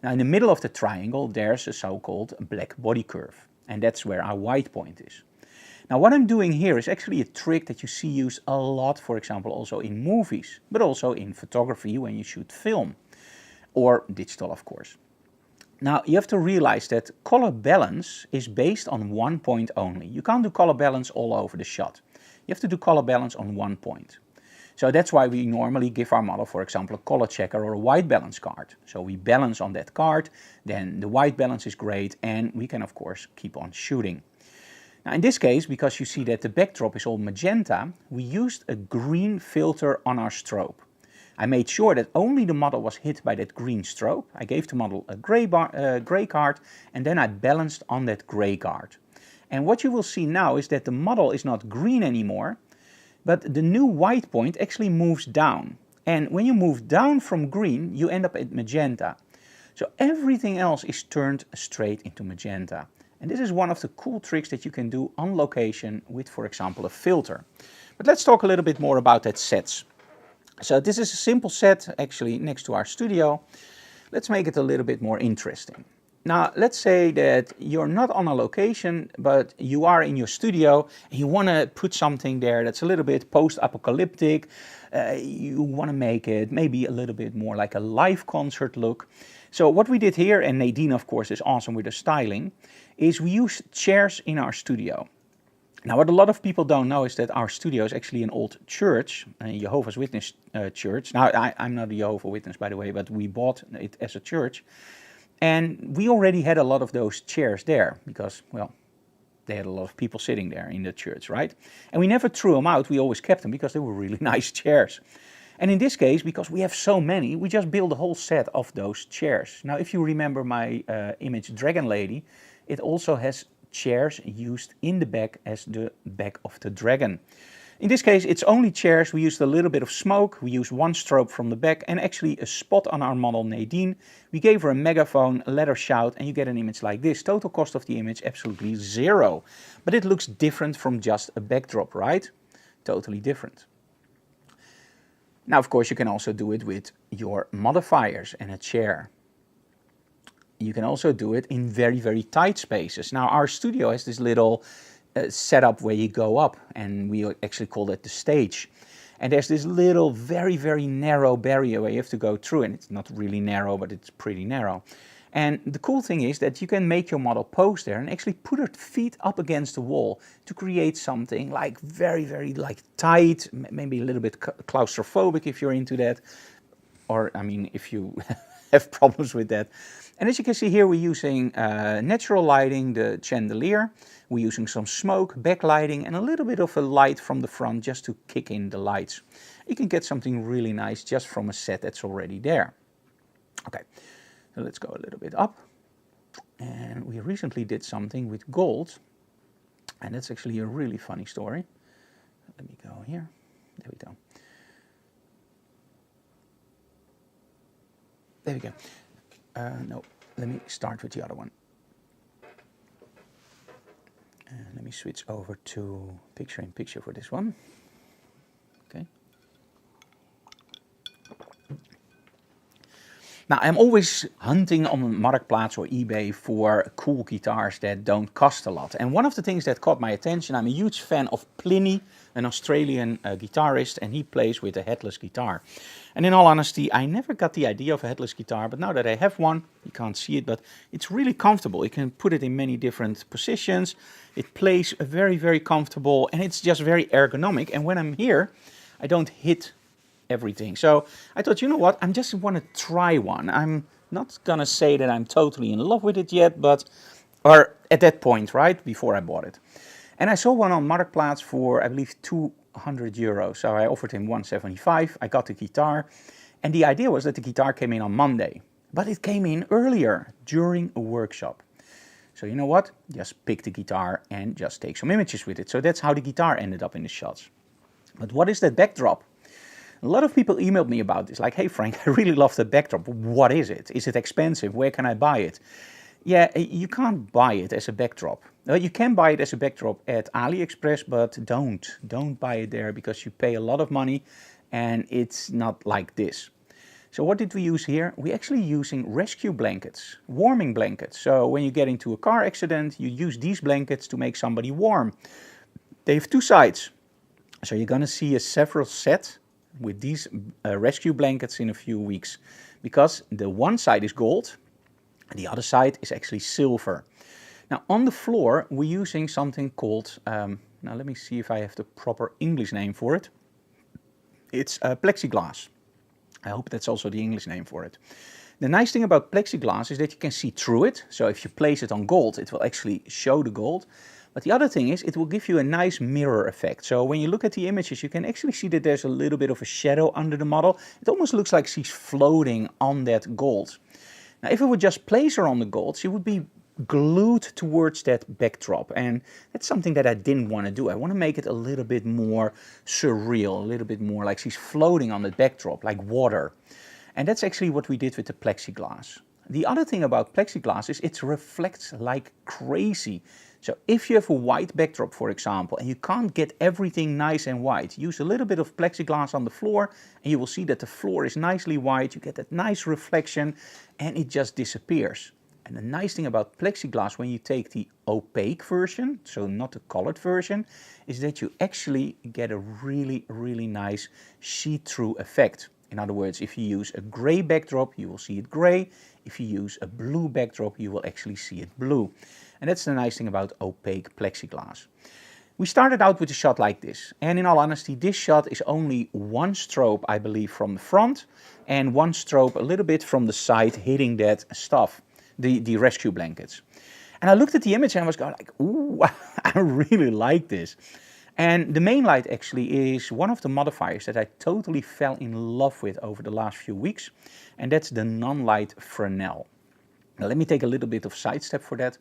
Now, in the middle of the triangle, there's a so-called black body curve and that's where our white point is. Now, what I'm doing here is actually a trick that you see used a lot, for example, also in movies, but also in photography when you shoot film or digital, of course. Now, you have to realize that color balance is based on one point only. You can't do color balance all over the shot. You have to do color balance on one point. So that's why we normally give our model, for example, a color checker or a white balance card. So we balance on that card, then the white balance is great, and we can, of course, keep on shooting. Now, in this case, because you see that the backdrop is all magenta, we used a green filter on our strobe. I made sure that only the model was hit by that green strobe. I gave the model a gray card and then I balanced on that gray card. And what you will see now is that the model is not green anymore, but the new white point actually moves down. And when you move down from green, you end up at magenta. So everything else is turned straight into magenta. And this is one of the cool tricks that you can do on location with, for example, a filter. But let's talk a little bit more about that sets. So this is a simple set actually next to our studio. Let's make it a little bit more interesting. Now, let's say that you're not on a location, but you are in your studio and you want to put something there that's a little bit post-apocalyptic. You want to make it maybe a little bit more like a live concert look. So what we did here, and Nadine, of course, is awesome with the styling, is we used chairs in our studio. Now, what a lot of people don't know is that our studio is actually an old church, a Jehovah's Witness church. Now, I'm not a Jehovah's Witness, by the way, but we bought it as a church. And we already had a lot of those chairs there because, well, they had a lot of people sitting there in the church, right? And we never threw them out. We always kept them because they were really nice chairs. And in this case, because we have so many, we just built a whole set of those chairs. Now, if you remember my image Dragon Lady, it also has chairs used in the back as the back of the dragon. In this case, it's only chairs. We used a little bit of smoke. We used one strobe from the back and actually a spot on our model Nadine. We gave her a megaphone, let her shout, and you get an image like this. Total cost of the image, absolutely zero. But it looks different from just a backdrop, right? Totally different. Now, of course, you can also do it with your modifiers and a chair. You can also do it in very, very tight spaces. Now, our studio has this little setup where you go up, and we actually call it the stage. And there's this little very, very narrow barrier where you have to go through, and it's not really narrow, but it's pretty narrow. And the cool thing is that you can make your model pose there and actually put her feet up against the wall to create something like very, very like tight, maybe a little bit claustrophobic if you're into that, or I mean if you have problems with that. And as you can see here, we're using natural lighting, the chandelier. We're using some smoke, backlighting, and a little bit of a light from the front just to kick in the lights. You can get something really nice just from a set that's already there. Okay, so let's go a little bit up. And we recently did something with gold. And that's actually a really funny story. Let me go here. There we go. There we go. No, let me start with the other one. And let me switch over to picture-in-picture for this one. Okay. Now, I'm always hunting on Marktplaats or eBay for cool guitars that don't cost a lot. And one of the things that caught my attention, I'm a huge fan of Pliny, an Australian guitarist, and he plays with a headless guitar. And in all honesty, I never got the idea of a headless guitar, but now that I have one, you can't see it, but it's really comfortable. You can put it in many different positions. It plays very, very comfortable, and it's just very ergonomic. And when I'm here, I don't hit everything. So I thought, you know what, I just want to try one. I'm not gonna say that I'm totally in love with it yet, but, or at that point, right, before I bought it. And I saw one on Marktplaats for, I believe, 200 euros. So I offered him 175. I got the guitar. And the idea was that the guitar came in on Monday. But it came in earlier, during a workshop. So you know what? Just pick the guitar and just take some images with it. So that's how the guitar ended up in the shots. But what is that backdrop? A lot of people emailed me about this, like, hey Frank, I really love the backdrop. What is it? Is it expensive? Where can I buy it? Yeah, you can't buy it as a backdrop. You can buy it as a backdrop at AliExpress, but don't buy it there because you pay a lot of money and it's not like this. So what did we use here? We're actually using rescue blankets, warming blankets. So when you get into a car accident, you use these blankets to make somebody warm. They have two sides. So you're gonna see a several set with these rescue blankets in a few weeks, because the one side is gold and the other side is actually silver. Now on the floor we're using something called, now let me see if I have the proper English name for it. It's plexiglass. I hope that's also the English name for it. The nice thing about plexiglass is that you can see through it. So if you place it on gold, it will actually show the gold. But the other thing is, it will give you a nice mirror effect. So when you look at the images, you can actually see that there's a little bit of a shadow under the model. It almost looks like she's floating on that gold. Now, if I would just place her on the gold, she would be glued towards that backdrop. And that's something that I didn't want to do. I want to make it a little bit more surreal, a little bit more like she's floating on the backdrop, like water. And that's actually what we did with the plexiglass. The other thing about plexiglass is it reflects like crazy. So if you have a white backdrop, for example, and you can't get everything nice and white, use a little bit of plexiglass on the floor and you will see that the floor is nicely white. You get that nice reflection and it just disappears. And the nice thing about plexiglass when you take the opaque version, so not the colored version, is that you actually get a really, really nice see-through effect. In other words, if you use a gray backdrop, you will see it gray. If you use a blue backdrop, you will actually see it blue. And that's the nice thing about opaque plexiglass. We started out with a shot like this, and in all honesty, this shot is only one strobe, I believe, from the front, and one strobe a little bit from the side hitting that stuff, the rescue blankets. And I looked at the image and I was going like, ooh, I really like this. And the main light actually is one of the modifiers that I totally fell in love with over the last few weeks, and that's the non-light Fresnel. Now let me take a little bit of sidestep for that.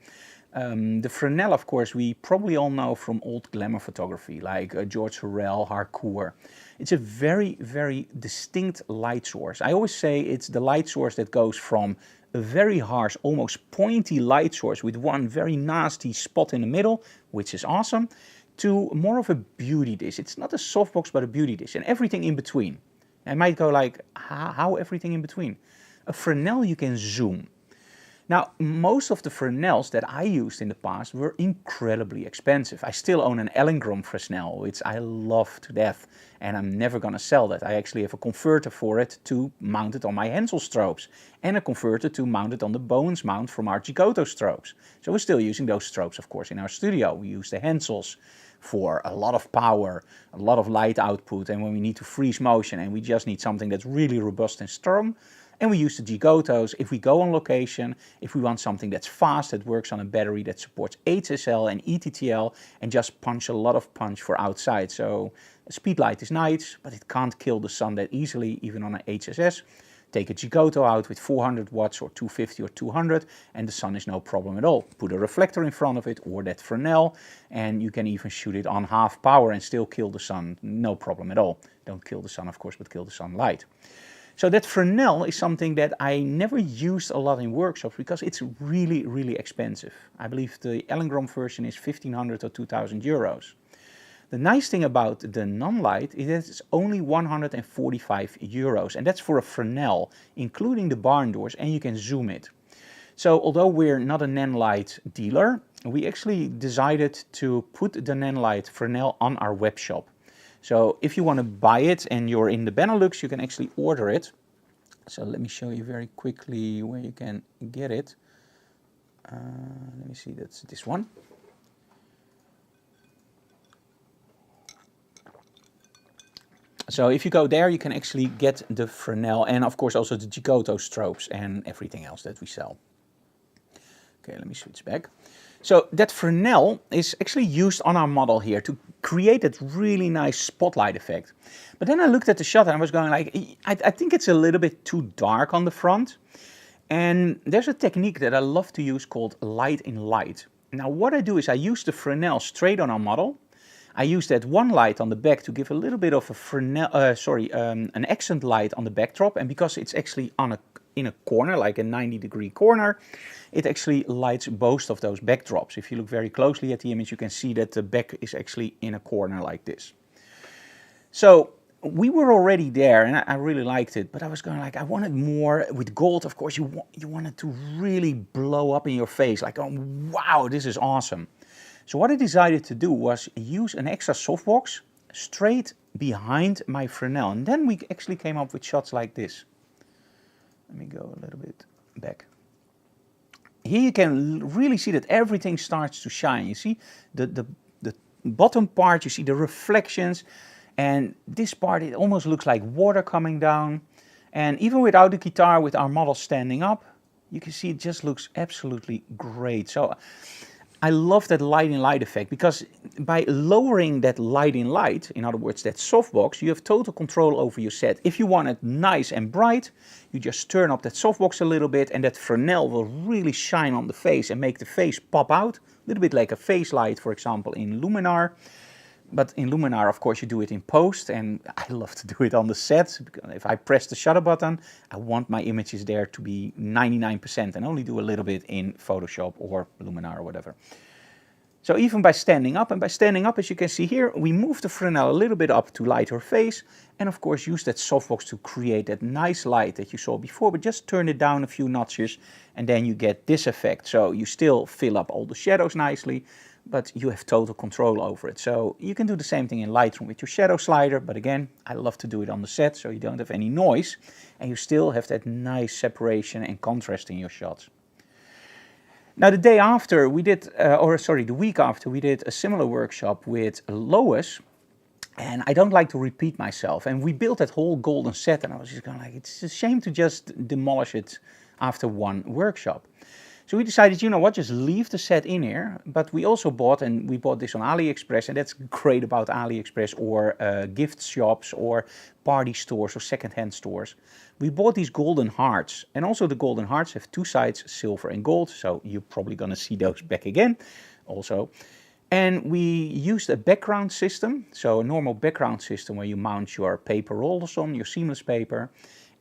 The Fresnel, of course, we probably all know from old glamour photography, like George Hurrell, Harcourt. It's a very, very distinct light source. I always say it's the light source that goes from a very harsh, almost pointy light source with one very nasty spot in the middle, which is awesome, to more of a beauty dish. It's not a softbox, but a beauty dish, and everything in between. I might go like, how everything in between? A Fresnel you can zoom. Now, most of the Fresnels that I used in the past were incredibly expensive. I still own an Ellingham Fresnel, which I love to death, and I'm never gonna sell that. I actually have a converter for it to mount it on my Hensel strobes, and a converter to mount it on the Bowens mount from our Gigoto strobes. So we're still using those strobes, of course, in our studio. We use the Hensels for a lot of power, a lot of light output, and when we need to freeze motion and we just need something that's really robust and strong. And we use the Gigotos if we go on location, if we want something that's fast, that works on a battery that supports HSL and ETTL, and just punch a lot of punch for outside. So a speed light is nice, but it can't kill the sun that easily, even on an HSS. Take a Gigoto out with 400 watts or 250 or 200, and the sun is no problem at all. Put a reflector in front of it or that Fresnel, and you can even shoot it on half power and still kill the sun, no problem at all. Don't kill the sun, of course, but kill the sunlight. So that Fresnel is something that I never used a lot in workshops because it's really, really expensive. I believe the Ellingham version is 1,500 or 2,000 euros. The nice thing about the non-light is that it's only 145 euros, and that's for a Fresnel, including the barn doors, and you can zoom it. So although we're not a non-light dealer, we actually decided to put the non-light Fresnel on our web shop. So if you want to buy it and you're in the Benelux, you can actually order it. So let me show you very quickly where you can get it. Let me see, that's this one. So if you go there, you can actually get the Fresnel and of course also the Gigoto strobes and everything else that we sell. Okay, let me switch back. So that Fresnel is actually used on our model here to create that really nice spotlight effect. But then I looked at the shot and I was going like, I think it's a little bit too dark on the front. And there's a technique that I love to use called light in light. Now what I do is I use the Fresnel straight on our model. I use that one light on the back to give a little bit of a Fresnel, an accent light on the backdrop. And because it's actually in a corner, like a 90-degree corner, it actually lights both of those backdrops. If you look very closely at the image, you can see that the back is actually in a corner like this. So we were already there and I really liked it, but I was going like, I wanted more. With gold, of course, you want it to really blow up in your face, like, oh, wow, this is awesome. So what I decided to do was use an extra softbox straight behind my Fresnel, and then we actually came up with shots like this. Let me go a little bit back. Here you can really see that everything starts to shine. You see the bottom part, you see the reflections, and this part, it almost looks like water coming down. And even without the guitar, with our model standing up, you can see it just looks absolutely great. So I love that light in light effect, because by lowering that light in light, in other words that softbox, you have total control over your set. If you want it nice and bright, you just turn up that softbox a little bit and that Fresnel will really shine on the face and make the face pop out. A little bit like a face light, for example, in Luminar. But in Luminar, of course, you do it in post, and I love to do it on the set. Because if I press the shutter button, I want my images there to be 99% and only do a little bit in Photoshop or Luminar or whatever. So even by standing up, and by standing up, as you can see here, we move the Fresnel a little bit up to light her face, and of course use that softbox to create that nice light that you saw before, but just turn it down a few notches, and then you get this effect. So you still fill up all the shadows nicely, but you have total control over it. So you can do the same thing in Lightroom with your shadow slider, but again, I love to do it on the set so you don't have any noise, and you still have that nice separation and contrast in your shots. Now the day after we did, the week after we did a similar workshop with Lois, and I don't like to repeat myself, and we built that whole golden set, and I was just going like, it's a shame to just demolish it after one workshop. So we decided, you know what, just leave the set in here, but we also bought, and we bought this on AliExpress, and that's great about AliExpress or gift shops or party stores or secondhand stores. We bought these golden hearts, and also the golden hearts have two sides, silver and gold, so you're probably going to see those back again also. And we used a background system, so a normal background system where you mount your paper rollers on, your seamless paper,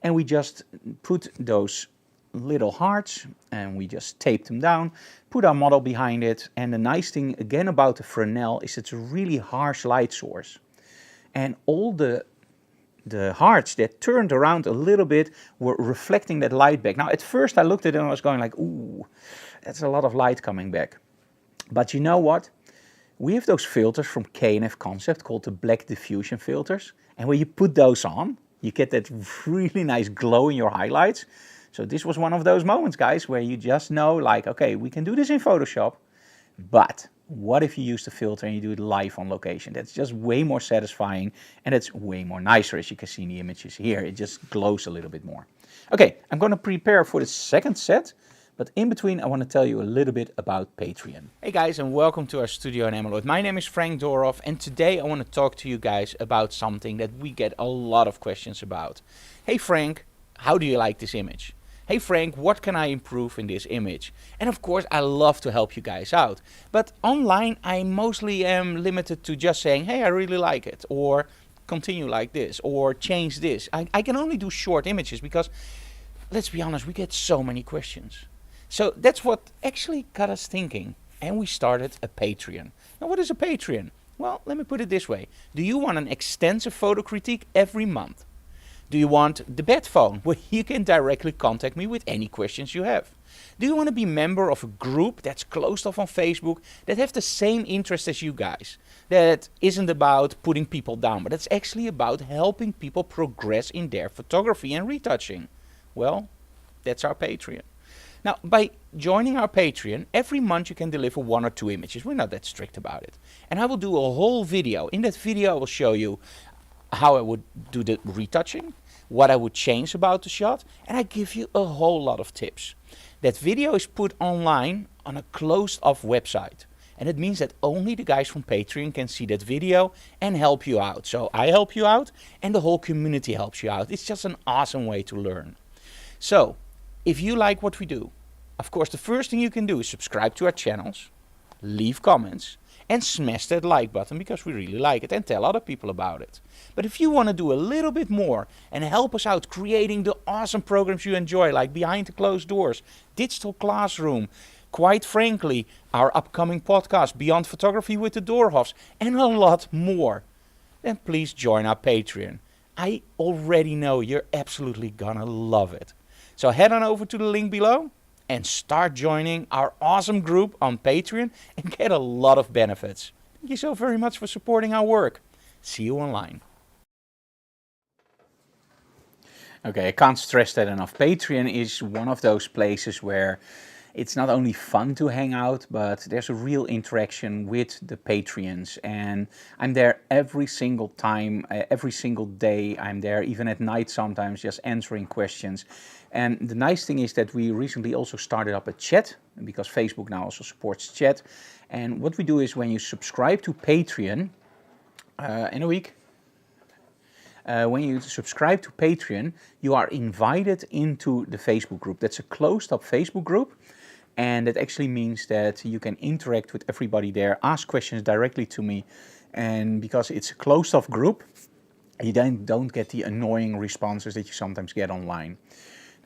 and we just put those little hearts and we just taped them down, put our model behind it, and the nice thing again about the Fresnel is it's a really harsh light source. And all the hearts that turned around a little bit were reflecting that light back. Now at first I looked at it and I was going like, ooh, that's a lot of light coming back. But you know what? We have those filters from K&F Concept called the black diffusion filters. And when you put those on, you get that really nice glow in your highlights. So this was one of those moments, guys, where you just know like, okay, we can do this in Photoshop, but what if you use the filter and you do it live on location? That's just way more satisfying, and it's way more nicer, as you can see in the images here. It just glows a little bit more. Okay, I'm going to prepare for the second set, but in between I want to tell you a little bit about Patreon. Hey guys, and welcome to our studio in Emmeloord. My name is Frank Dorhoff, and today I want to talk to you guys about something that we get a lot of questions about. Hey Frank, how do you like this image? Hey Frank, what can I improve in this image? And of course I love to help you guys out, but online I mostly am limited to just saying, hey, I really like it, or continue like this, or change this. I can only do short images because, let's be honest, we get so many questions. So that's what actually got us thinking, and we started a Patreon. Now what is a Patreon? Well, let me put it this way. Do you want an extensive photo critique every month? Do you want the bed phone, where you can directly contact me with any questions you have? Do you want to be a member of a group that's closed off on Facebook that have the same interest as you guys? That isn't about putting people down, but it's actually about helping people progress in their photography and retouching. Well, that's our Patreon. Now, by joining our Patreon, every month you can deliver 1 or 2 images. We're not that strict about it. And I will do a whole video. In that video, I will show you how I would do the retouching, what I would change about the shot, and I give you a whole lot of tips. That video is put online on a closed off website, and it means that only the guys from Patreon can see that video and help you out. So I help you out and the whole community helps you out. It's just an awesome way to learn. So if you like what we do, of course the first thing you can do is subscribe to our channels, leave comments, and smash that like button because we really like it, and tell other people about it. But if you want to do a little bit more and help us out creating the awesome programs you enjoy, like Behind the Closed Doors, Digital Classroom, quite frankly, our upcoming podcast, Beyond Photography with the Dorhoffs, and a lot more, then please join our Patreon. I already know you're absolutely gonna love it. So head on over to the link below and start joining our awesome group on Patreon and get a lot of benefits. Thank you so very much for supporting our work. See you online. Okay, I can't stress that enough. Patreon is one of those places where it's not only fun to hang out, but there's a real interaction with the Patreons. And I'm there every single time, every single day. I'm there, even at night sometimes, just answering questions. And the nice thing is that we recently also started up a chat, because Facebook now also supports chat. And what we do is when you subscribe to Patreon in a week, when you subscribe to Patreon, you are invited into the Facebook group. That's a closed-up Facebook group, and it actually means that you can interact with everybody there, ask questions directly to me, and because it's a closed-off group, you then don't get the annoying responses that you sometimes get online.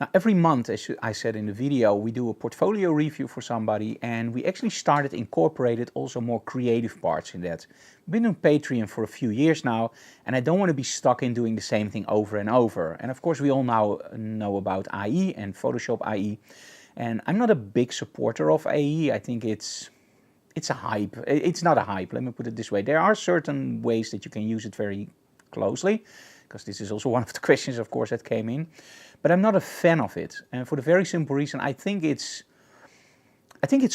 Now, every month, as I said in the video, we do a portfolio review for somebody, and we actually started incorporated also more creative parts in that. I've been on Patreon for a few years now, and I don't want to be stuck in doing the same thing over and over. And of course, we all now know about AI and Photoshop AI, and I'm not a big supporter of AI. I think it's a hype. It's not a hype, let me put it this way. There are certain ways that you can use it very closely, because this is also one of the questions, of course, that came in. But I'm not a fan of it, and for the very simple reason, I think it's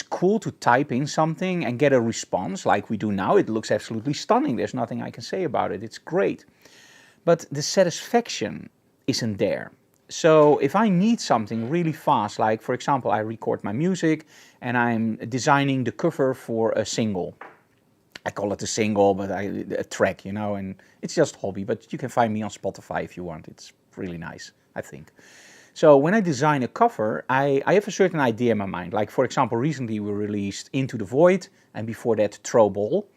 cool to type in something and get a response like we do now. It looks absolutely stunning. There's nothing I can say about it. It's great. But the satisfaction isn't there. So if I need something really fast, like for example, I record my music and I'm designing the cover for a single. I call it a single, but a track, you know, and it's just hobby. But you can find me on Spotify if you want. It's really nice, I think. So when I design a cover, I have a certain idea in my mind. Like for example, recently we released Into the Void and before that Trouble.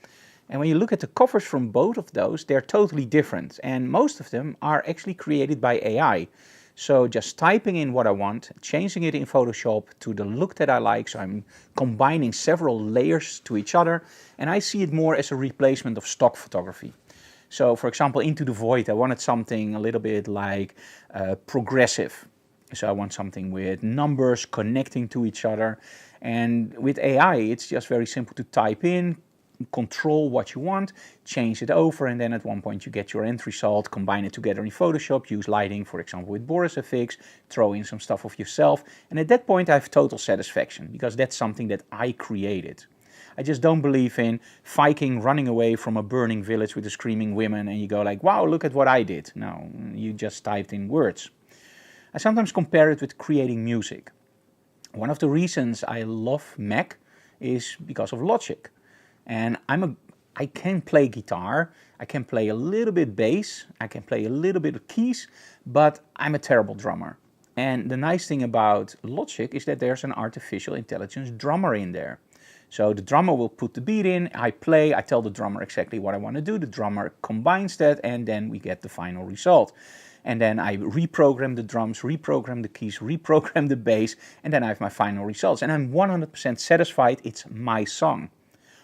And when you look at the covers from both of those, they're totally different. And most of them are actually created by AI. So just typing in what I want, changing it in Photoshop to the look that I like. So I'm combining several layers to each other. And I see it more as a replacement of stock photography. So for example, Into the Void, I wanted something a little bit like progressive. So I want something with numbers connecting to each other. And with AI, it's just very simple to type in, control what you want, change it over, and then at one point you get your end result, combine it together in Photoshop, use lighting, for example, with Boris FX, throw in some stuff of yourself. And at that point, I have total satisfaction because that's something that I created. I just don't believe in Viking running away from a burning village with the screaming women and you go like, wow, look at what I did. No, you just typed in words. I sometimes compare it with creating music. One of the reasons I love Mac is because of Logic. And I can play guitar, I can play a little bit bass, I can play a little bit of keys, but I'm a terrible drummer. And the nice thing about Logic is that there's an artificial intelligence drummer in there. So the drummer will put the beat in, I play, I tell the drummer exactly what I want to do, the drummer combines that, and then we get the final result. And then I reprogram the drums, reprogram the keys, reprogram the bass, and then I have my final results. And I'm 100% satisfied, it's my song.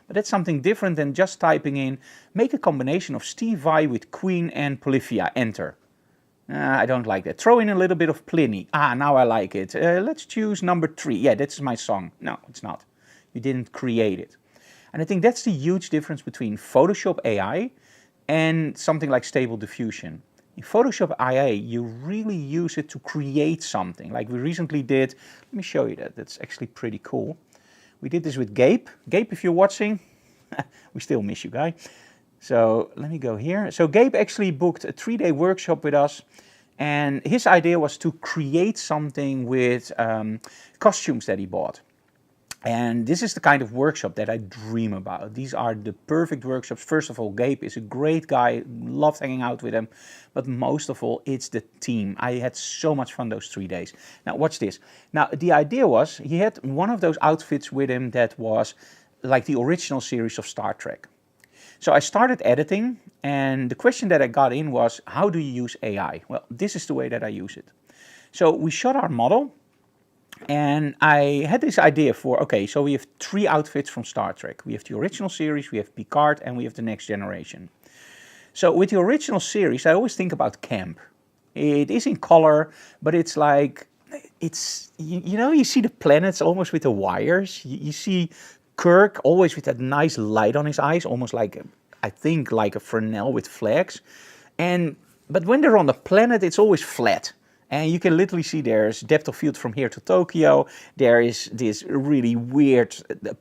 But that's something different than just typing in, make a combination of Steve Vai with Queen and Polyphia, enter. I don't like that. Throw in a little bit of Pliny. Now I like it. Let's choose number 3. Yeah, that's my song. No, it's not. You didn't create it. And I think that's the huge difference between Photoshop AI and something like Stable Diffusion. In Photoshop AI, you really use it to create something. Like we recently did, let me show you that. That's actually pretty cool. We did this with Gabe. Gabe, if you're watching, we still miss you, guy. So let me go here. So Gabe actually booked a 3-day workshop with us. And his idea was to create something with costumes that he bought. And this is the kind of workshop that I dream about. These are the perfect workshops. First of all, Gabe is a great guy, loved hanging out with him. But most of all, it's the team. I had so much fun those 3 days. Now, watch this. Now, the idea was, he had one of those outfits with him that was like the original series of Star Trek. So I started editing, and the question that I got in was, how do you use AI? Well, this is the way that I use it. So we shot our model. And I had this idea for, okay, so we have 3 outfits from Star Trek. We have the original series, we have Picard, and we have the Next Generation. So with the original series, I always think about camp. It is in color, but it's like, it's, you know, you see the planets almost with the wires. You see Kirk always with that nice light on his eyes, almost like, I think, like a Fresnel with flags. But when they're on the planet, it's always flat. And you can literally see there's depth of field from here to Tokyo. There is this really weird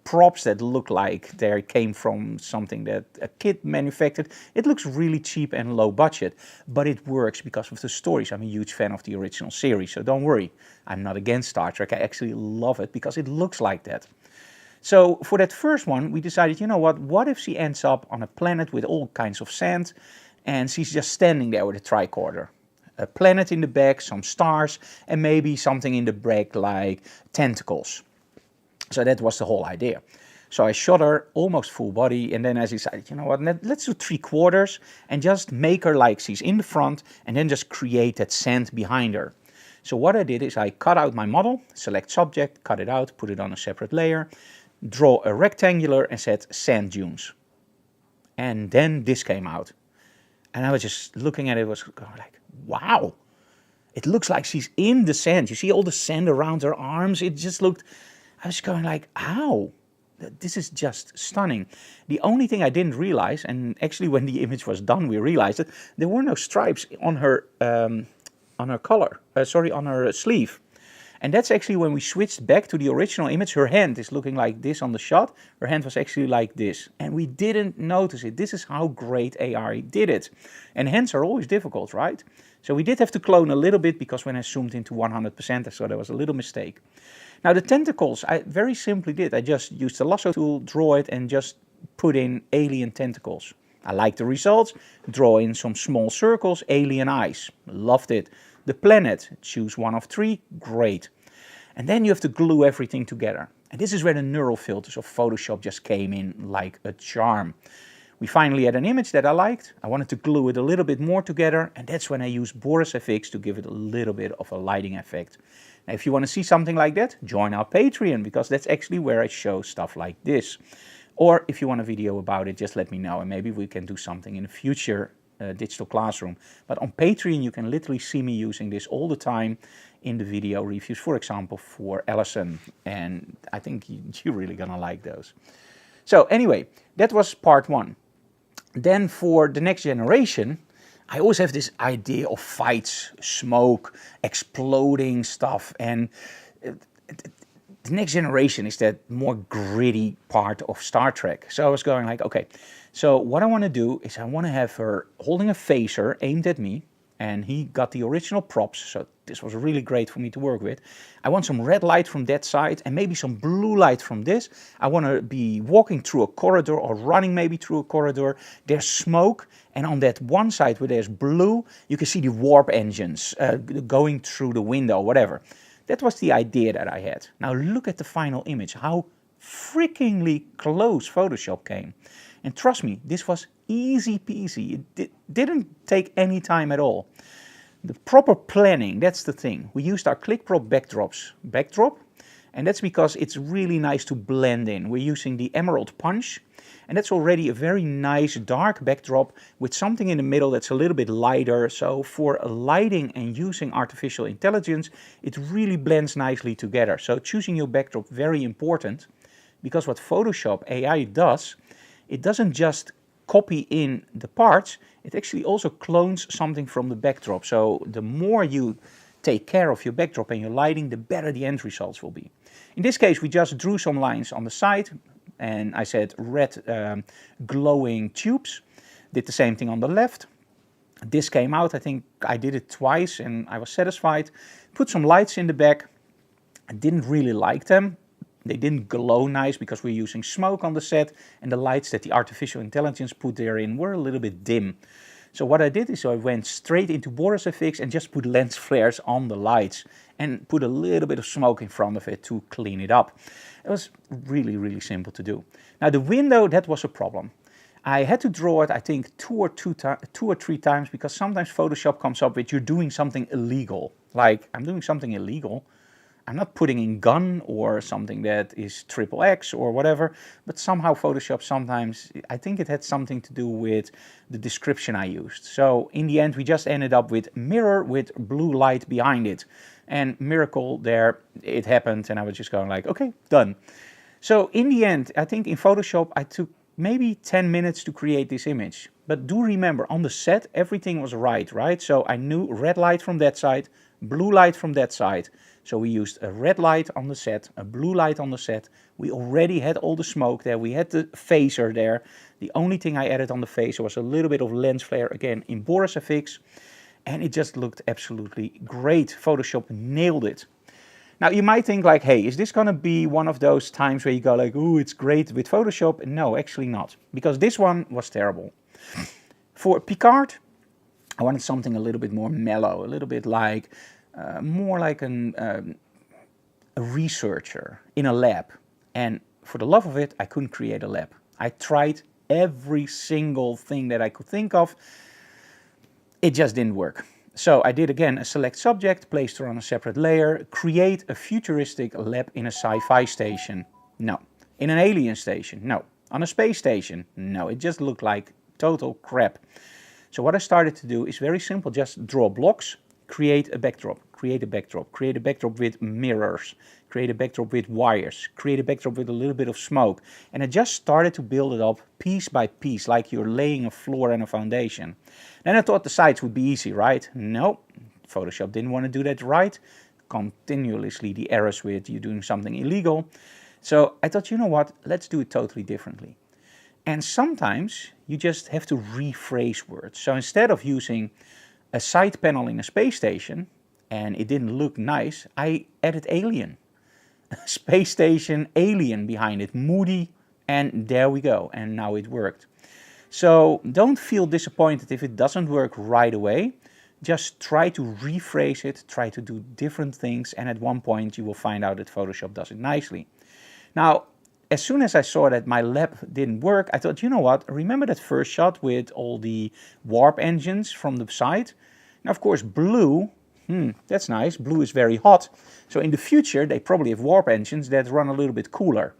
props that look like they came from something that a kid manufactured. It looks really cheap and low budget, but it works because of the stories. I'm a huge fan of the original series, so don't worry. I'm not against Star Trek. I actually love it because it looks like that. So for that first one, we decided, you know what if she ends up on a planet with all kinds of sand and she's just standing there with a tricorder? A planet in the back, some stars, and maybe something in the back like tentacles. So that was the whole idea. So I shot her almost full body, and then I decided, you know what, let's do 3/4 and just make her like she's in the front, and then just create that sand behind her. So what I did is I cut out my model, select subject, cut it out, put it on a separate layer, draw a rectangular and set sand dunes. And then this came out. And I was just looking at it, was going like, wow, it looks like she's in the sand. You see all the sand around her arms. It just looked, I was going like, how? This is just stunning. The only thing I didn't realize, and actually when the image was done, we realized that there were no stripes on her collar, on her sleeve. And that's actually when we switched back to the original image. Her hand is looking like this on the shot. Her hand was actually like this. And we didn't notice it. This is how great AI did it. And hands are always difficult, right? So we did have to clone a little bit because when I zoomed into 100%, I saw there was a little mistake. Now the tentacles, I very simply did. I just used the lasso tool, draw it, and just put in alien tentacles. I liked the results. Draw in some small circles, alien eyes. Loved it. The planet, choose one of 3, great. And then you have to glue everything together. And this is where the neural filters of Photoshop just came in like a charm. We finally had an image that I liked. I wanted to glue it a little bit more together, and that's when I used Boris FX to give it a little bit of a lighting effect. Now, if you want to see something like that, join our Patreon, because that's actually where I show stuff like this. Or if you want a video about it, just let me know, and maybe we can do something in the future digital classroom. But on Patreon you can literally see me using this all the time in the video reviews, for example for Allison, and I think you're really gonna like those. So anyway, that was part 1. Then for the next generation, I always have this idea of fights, smoke, exploding stuff, and the next generation is that more gritty part of Star Trek. So I was going like, okay, so what I want to do is I want to have her holding a phaser aimed at me, and he got the original props, so this was really great for me to work with. I want some red light from that side and maybe some blue light from this. I want to be walking through a corridor or running maybe through a corridor. There's smoke, and on that one side where there's blue, you can see the warp engines going through the window, whatever. That was the idea that I had. Now look at the final image, how freakingly close Photoshop came. And trust me, this was easy peasy. It didn't take any time at all. The proper planning, that's the thing. We used our ClickProp backdrop, and that's because it's really nice to blend in. We're using the Emerald Punch, and that's already a very nice dark backdrop with something in the middle that's a little bit lighter. So for lighting and using artificial intelligence, it really blends nicely together. So choosing your backdrop, very important, because what Photoshop AI does, it doesn't just copy in the parts, it actually also clones something from the backdrop. So the more you take care of your backdrop and your lighting, the better the end results will be. In this case, we just drew some lines on the side, and I said red glowing tubes. Did the same thing on the left. This came out, I think I did it twice and I was satisfied. Put some lights in the back. I didn't really like them. They didn't glow nice because we're using smoke on the set, and the lights that the artificial intelligence put therein were a little bit dim. So what I did is I went straight into Boris FX and just put lens flares on the lights and put a little bit of smoke in front of it to clean it up. It was really, really simple to do. Now the window, that was a problem. I had to draw it, I think, two or three times, because sometimes Photoshop comes up with you're doing something illegal. Like, I'm doing something illegal. I'm not putting in gun or something that is XXX or whatever, but somehow Photoshop sometimes, I think it had something to do with the description I used. So in the end, we just ended up with mirror with blue light behind it. And miracle there, it happened, and I was just going like, okay, done. So in the end, I think in Photoshop, I took maybe 10 minutes to create this image. But do remember, on the set, everything was right? So I knew red light from that side, blue light from that side. So we used a red light on the set, a blue light on the set. We already had all the smoke there. We had the phaser there. The only thing I added on the phaser was a little bit of lens flare, again, in Boris FX. And it just looked absolutely great. Photoshop nailed it. Now you might think like, hey, is this going to be one of those times where you go like, oh, it's great with Photoshop? No, actually not. Because this one was terrible. For Picard, I wanted something a little bit more mellow, a little bit like, more like a researcher in a lab. And for the love of it, I couldn't create a lab. I tried every single thing that I could think of. It just didn't work. So I did again a select subject, placed her on a separate layer, create a futuristic lab in a sci-fi station. No. In an alien station? No. On a space station? No. It just looked like total crap. So what I started to do is very simple, just draw blocks, create a backdrop, create a backdrop, create a backdrop with mirrors, create a backdrop with wires, create a backdrop with a little bit of smoke. And I just started to build it up piece by piece, like you're laying a floor and a foundation. Then I thought the sides would be easy, right? No, Photoshop didn't want to do that right. Continuously the errors with you doing something illegal. So I thought, you know what, let's do it totally differently. And sometimes you just have to rephrase words. So instead of using a side panel in a space station, and it didn't look nice, I added alien. Space station, alien behind it, moody, and there we go. And now it worked. So don't feel disappointed if it doesn't work right away. Just try to rephrase it, try to do different things, and at one point you will find out that Photoshop does it nicely. Now, as soon as I saw that my lab didn't work, I thought, you know what, remember that first shot with all the warp engines from the side? Now, of course, blue, that's nice, blue is very hot. So in the future, they probably have warp engines that run a little bit cooler.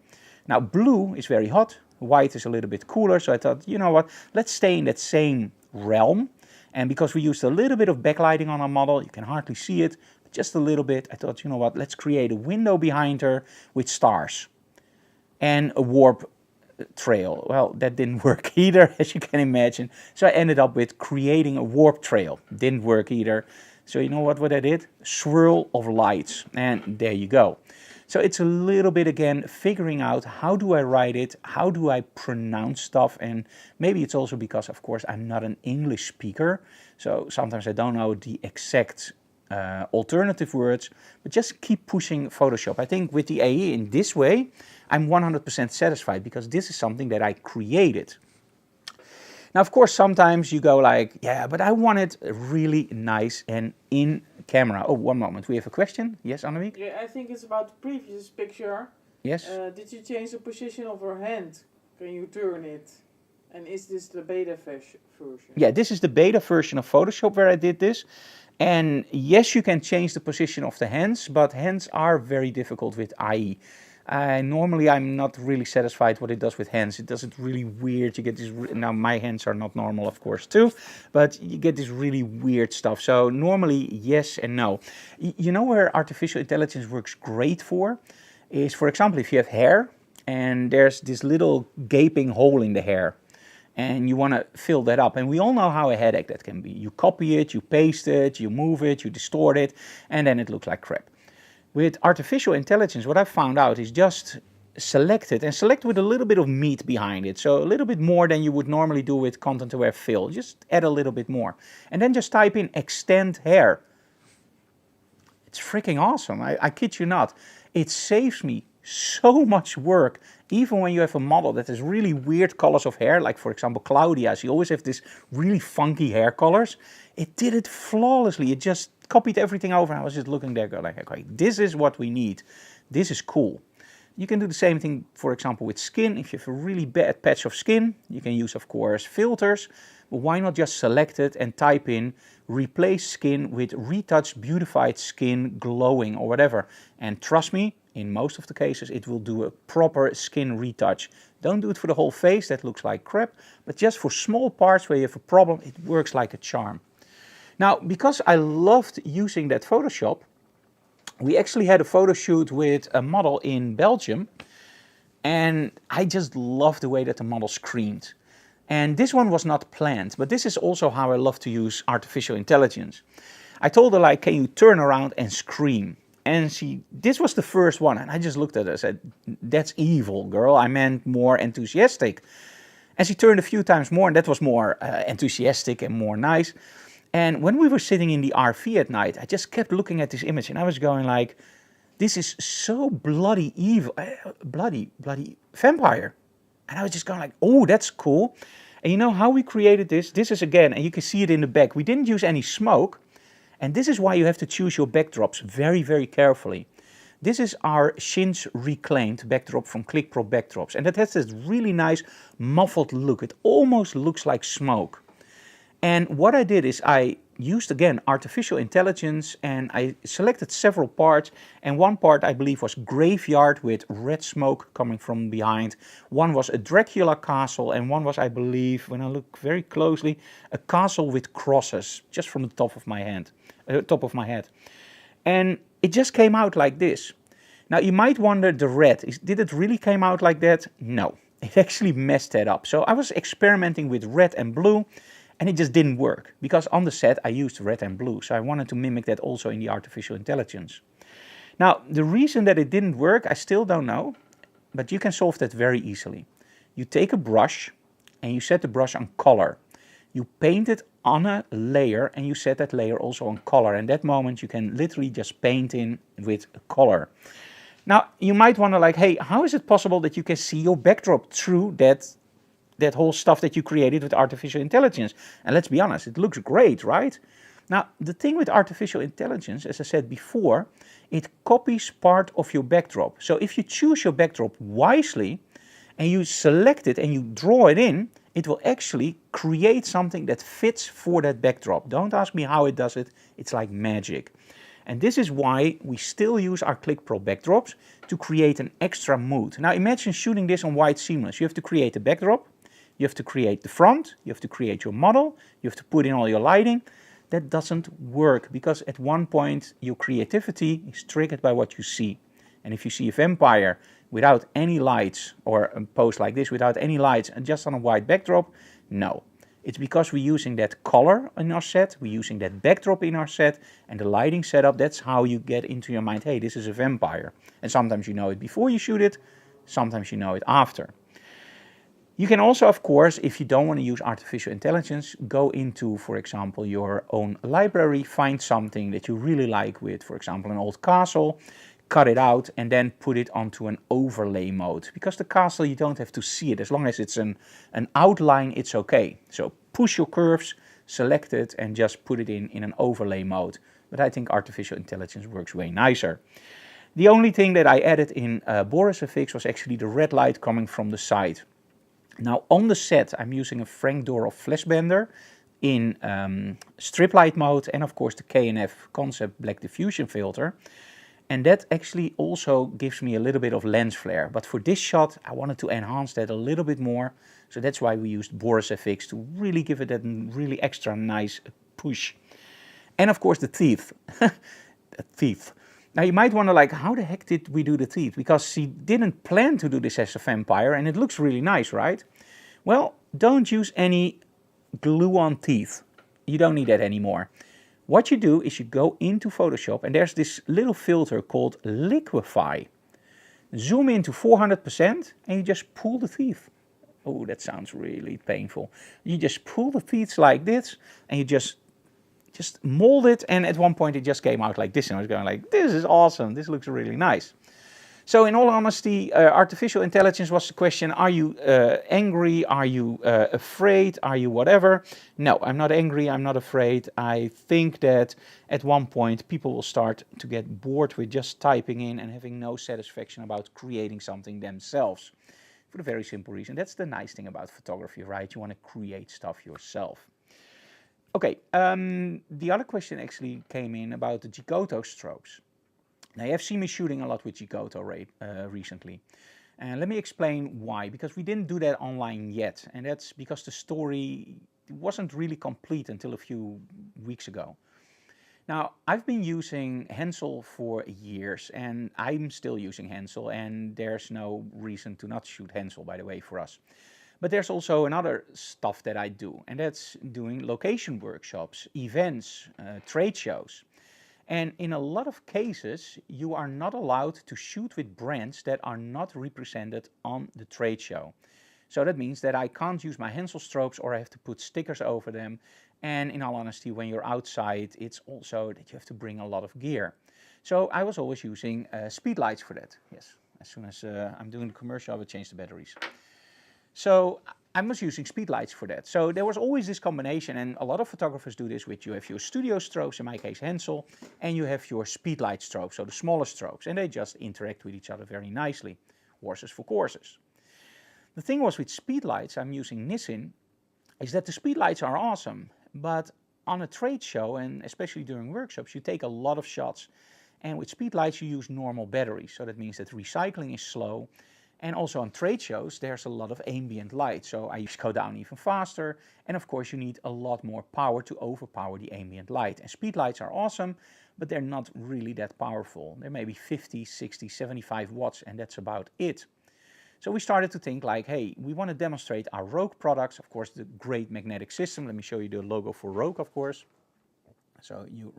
Now, blue is very hot, white is a little bit cooler, so I thought, you know what, let's stay in that same realm. And because we used a little bit of backlighting on our model, you can hardly see it, but just a little bit, I thought, you know what, let's create a window behind her with stars. And a warp trail. Well, that didn't work either, as you can imagine. So I ended up with creating a warp trail. Didn't work either. So you know what I did? Swirl of lights. And there you go. So it's a little bit, again, figuring out how do I write it? How do I pronounce stuff? And maybe it's also because, of course, I'm not an English speaker. So sometimes I don't know the exact alternative words, but just keep pushing Photoshop. I think with the AE in this way, I'm 100% satisfied because this is something that I created. Now, of course, sometimes you go like, yeah, but I want it really nice and in camera. Oh, one moment. We have a question. Yes, Annemiek? Yeah, I think it's about the previous picture. Yes. Did you change the position of her hand? Can you turn it? And is this the beta version? Yeah, this is the beta version of Photoshop where I did this. And yes, you can change the position of the hands, but hands are very difficult with IE. Normally, I'm not really satisfied what it does with hands. It does it really weird. You get this, now my hands are not normal, of course, too, but you get this really weird stuff. So normally, yes and no. You know where artificial intelligence works great for? Is, for example, if you have hair and there's this little gaping hole in the hair, and you want to fill that up. And we all know how a headache that can be. You copy it, you paste it, you move it, you distort it, and then it looks like crap. With artificial intelligence, what I found out is just select it, and select with a little bit of meat behind it. So a little bit more than you would normally do with content-aware fill. Just add a little bit more. And then just type in extend hair. It's freaking awesome. I kid you not. It saves me so much work. Even when you have a model that has really weird colors of hair, like for example Claudia, she always has this really funky hair colors. It did it flawlessly. It just copied everything over, and I was just looking there going like, okay, this is what we need. This is cool. You can do the same thing, for example, with skin. If you have a really bad patch of skin, you can use, of course, filters. But why not just select it and type in replace skin with retouch beautified skin glowing or whatever. And trust me, in most of the cases, it will do a proper skin retouch. Don't do it for the whole face, that looks like crap. But just for small parts where you have a problem, it works like a charm. Now, because I loved using that Photoshop, we actually had a photo shoot with a model in Belgium. And I just loved the way that the model screamed. And this one was not planned, but this is also how I love to use artificial intelligence. I told her, like, can you turn around and scream? And this was the first one, and I just looked at her and said, that's evil, girl. I meant more enthusiastic. And she turned a few times more, and that was more enthusiastic and more nice. And when we were sitting in the RV at night, I just kept looking at this image, and I was going like, this is so bloody evil, bloody vampire. And I was just going like, oh, that's cool. And you know how we created this? This is, again, and you can see it in the back, we didn't use any smoke. And this is why you have to choose your backdrops very, very carefully. This is our Shin's reclaimed backdrop from ClickPro Backdrops. And it has this really nice muffled look. It almost looks like smoke. And what I did is I used again artificial intelligence, and I selected several parts, and one part I believe was graveyard with red smoke coming from behind, one was a Dracula castle, and one was, I believe, when I look very closely, a castle with crosses, just from the top of my head. And it just came out like this. Now you might wonder, the red, did it really came out like that? No, it actually messed that up. So I was experimenting with red and blue, and it just didn't work, because on the set I used red and blue, so I wanted to mimic that also in the artificial intelligence. Now, the reason that it didn't work, I still don't know, but you can solve that very easily. You take a brush and you set the brush on color. You paint it on a layer and you set that layer also on color, and that moment you can literally just paint in with color. Now, you might wonder like, hey, how is it possible that you can see your backdrop through that whole stuff that you created with artificial intelligence? And let's be honest, it looks great, right? Now, the thing with artificial intelligence, as I said before, it copies part of your backdrop. So if you choose your backdrop wisely and you select it and you draw it in, it will actually create something that fits for that backdrop. Don't ask me how it does it, it's like magic. And this is why we still use our ClickPro backdrops to create an extra mood. Now imagine shooting this on white seamless. You have to create a backdrop, you have to create the front, you have to create your model, you have to put in all your lighting. That doesn't work, because at one point your creativity is triggered by what you see. And if you see a vampire without any lights, or a pose like this without any lights and just on a white backdrop, no. It's because we're using that color in our set, we're using that backdrop in our set, and the lighting setup, that's how you get into your mind, hey, this is a vampire. And sometimes you know it before you shoot it, sometimes you know it after. You can also, of course, if you don't want to use artificial intelligence, go into, for example, your own library, find something that you really like with, for example, an old castle, cut it out and then put it onto an overlay mode. Because the castle, you don't have to see it. As long as it's an outline, it's okay. So push your curves, select it, and just put it in an overlay mode. But I think artificial intelligence works way nicer. The only thing that I added in Boris FX was actually the red light coming from the side. Now on the set I'm using a Frank Dorov flash bender in strip light mode, and of course the K&F Concept Black Diffusion filter. And that actually also gives me a little bit of lens flare. But for this shot I wanted to enhance that a little bit more. So that's why we used Boris FX to really give it that really extra nice push. And of course the teeth. The teeth. Now you might wonder like, how the heck did we do the teeth? Because she didn't plan to do this as a vampire and it looks really nice, right? Well, don't use any glue-on teeth. You don't need that anymore. What you do is you go into Photoshop and there's this little filter called Liquify. Zoom into 400% and you just pull the teeth. Oh, that sounds really painful. You just pull the teeth like this and you just mold it, and at one point it just came out like this and I was going like, this is awesome, this looks really nice. So in all honesty, artificial intelligence was the question, are you angry, are you afraid, are you whatever? No, I'm not angry, I'm not afraid. I think that at one point people will start to get bored with just typing in and having no satisfaction about creating something themselves. For the very simple reason, that's the nice thing about photography, right? You want to create stuff yourself. Okay, the other question actually came in about the Gigoto strobes. Now you have seen me shooting a lot with Gigoto recently. And let me explain why, because we didn't do that online yet. And that's because the story wasn't really complete until a few weeks ago. Now, I've been using Hensel for years, and I'm still using Hensel, and there's no reason to not shoot Hensel, by the way, for us. But there's also another stuff that I do, and that's doing location workshops, events, trade shows. And in a lot of cases, you are not allowed to shoot with brands that are not represented on the trade show. So that means that I can't use my Hensel strobes, or I have to put stickers over them. And in all honesty, when you're outside, it's also that you have to bring a lot of gear. So I was always using speed lights for that. Yes, as soon as I'm doing the commercial, I will change the batteries. So I was using speed lights for that. So there was always this combination, and a lot of photographers do this with, you have your studio strobes, in my case Hensel, and you have your speed light strobes, so the smaller strobes, and they just interact with each other very nicely. Horses for courses. The thing was with speed lights, I'm using Nissin, is that the speed lights are awesome, But on a trade show, and especially during workshops, you take a lot of shots. And with speedlights, you use normal batteries. So that means that recycling is slow. And also on trade shows, there's a lot of ambient light. So I go down even faster. And of course, you need a lot more power to overpower the ambient light. And speedlights are awesome, but they're not really that powerful. They're maybe 50, 60, 75 watts, and that's about it. So we started to think like, hey, we want to demonstrate our Rogue products. Of course, the great magnetic system. Let me show you the logo for Rogue, of course. So you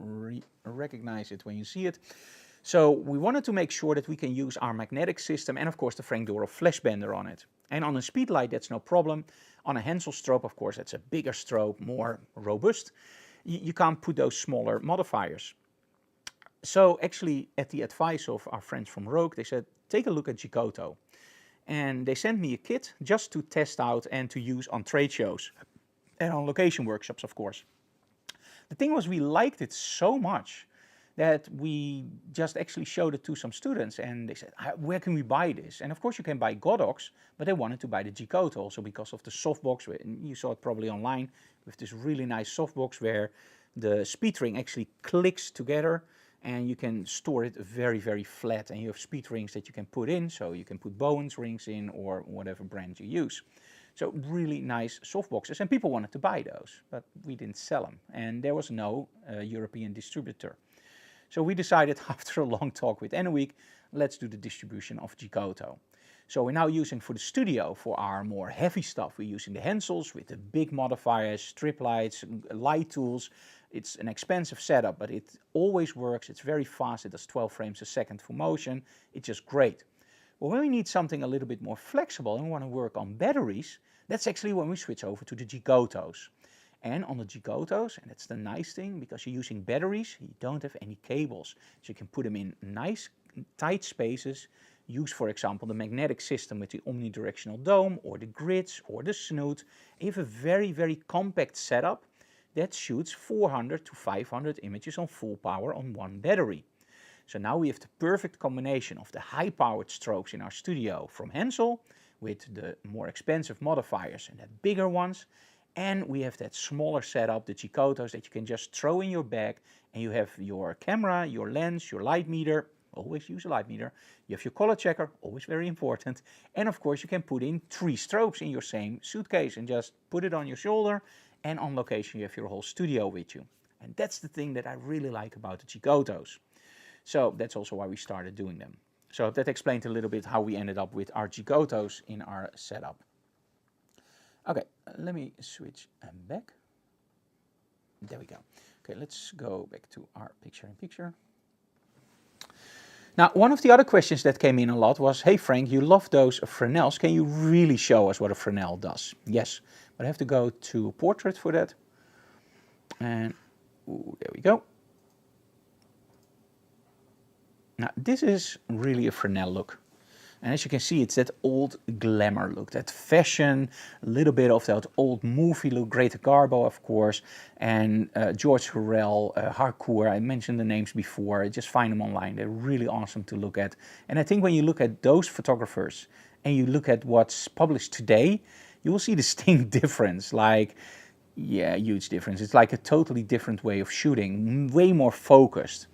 recognize it when you see it. So we wanted to make sure that we can use our magnetic system and of course the Frank Doro flash bender on it. And on a speedlight, that's no problem. On a Hensel strobe, of course, that's a bigger strobe, more robust. You can't put those smaller modifiers. So actually, at the advice of our friends from Rogue, they said, take a look at Gigoto. And they sent me a kit just to test out and to use on trade shows and on location workshops, of course. The thing was, we liked it so much that we just actually showed it to some students and they said, where can we buy this? And of course you can buy Godox, but they wanted to buy the Gigoto also because of the softbox. You saw it probably online with this really nice softbox where the speed ring actually clicks together and you can store it very, very flat, and you have speed rings that you can put in, so you can put Bowens rings in or whatever brand you use. So really nice softboxes, and people wanted to buy those, but we didn't sell them, and there was no European distributor. So we decided after a long talk with Eneweek, let's do the distribution of Gigoto. So we're now using for the studio, for our more heavy stuff, we're using the Hensels with the big modifiers, strip lights, light tools. It's an expensive setup, but it always works. It's very fast. It does 12 frames a second for motion. It's just great. But when we need something a little bit more flexible and we want to work on batteries, that's actually when we switch over to the Gigotos. And on the Gigotos, and that's the nice thing, because you're using batteries, you don't have any cables. So you can put them in nice, tight spaces. Use, for example, the magnetic system with the omnidirectional dome, or the grids, or the snoot. You have a very, very compact setup that shoots 400 to 500 images on full power on one battery. So now we have the perfect combination of the high-powered strobes in our studio from Hensel, with the more expensive modifiers and the bigger ones. And we have that smaller setup, the Gigotos, that you can just throw in your bag, and you have your camera, your lens, your light meter. Always use a light meter. You have your color checker, always very important. And of course you can put in 3 strobes in your same suitcase and just put it on your shoulder, and on location you have your whole studio with you. And that's the thing that I really like about the Gigotos. So that's also why we started doing them. So that explained a little bit how we ended up with our Gigotos in our setup. Okay, let me switch back. There we go. Okay, let's go back to our picture-in-picture. Now, one of the other questions that came in a lot was, hey Frank, you love those Fresnels. Can you really show us what a Fresnel does? Yes, but I have to go to portrait for that. And there we go. Now, this is really a Fresnel look. And as you can see, it's that old glamour look, that fashion, a little bit of that old movie look, Greta Garbo, of course, and George Hurrell, Harcourt. I mentioned the names before. Just find them online. They're really awesome to look at. And I think when you look at those photographers and you look at what's published today, you will see a distinct difference. Like, yeah, huge difference. It's like a totally different way of shooting, way more focused.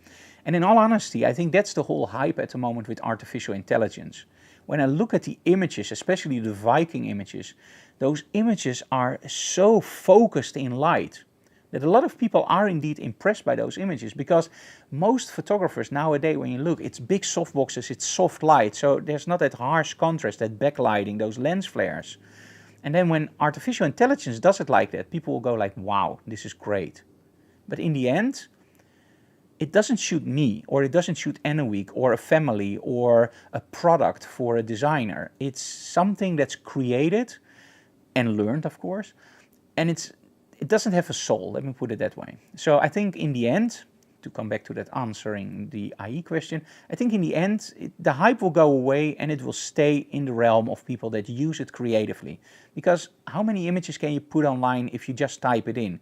And in all honesty, I think that's the whole hype at the moment with artificial intelligence. When I look at the images, especially the Viking images, those images are so focused in light that a lot of people are indeed impressed by those images, because most photographers nowadays, when you look, it's big softboxes, it's soft light, so there's not that harsh contrast, that backlighting, those lens flares. And then when artificial intelligence does it like that, people will go like, wow, this is great. But in the end, it doesn't shoot me, or it doesn't shoot Eneweek, or a family, or a product for a designer. It's something that's created and learned, of course, and it doesn't have a soul, let me put it that way. So I think in the end, to come back to that answering the AI question, I think in the end, the hype will go away and it will stay in the realm of people that use it creatively. Because how many images can you put online if you just type it in?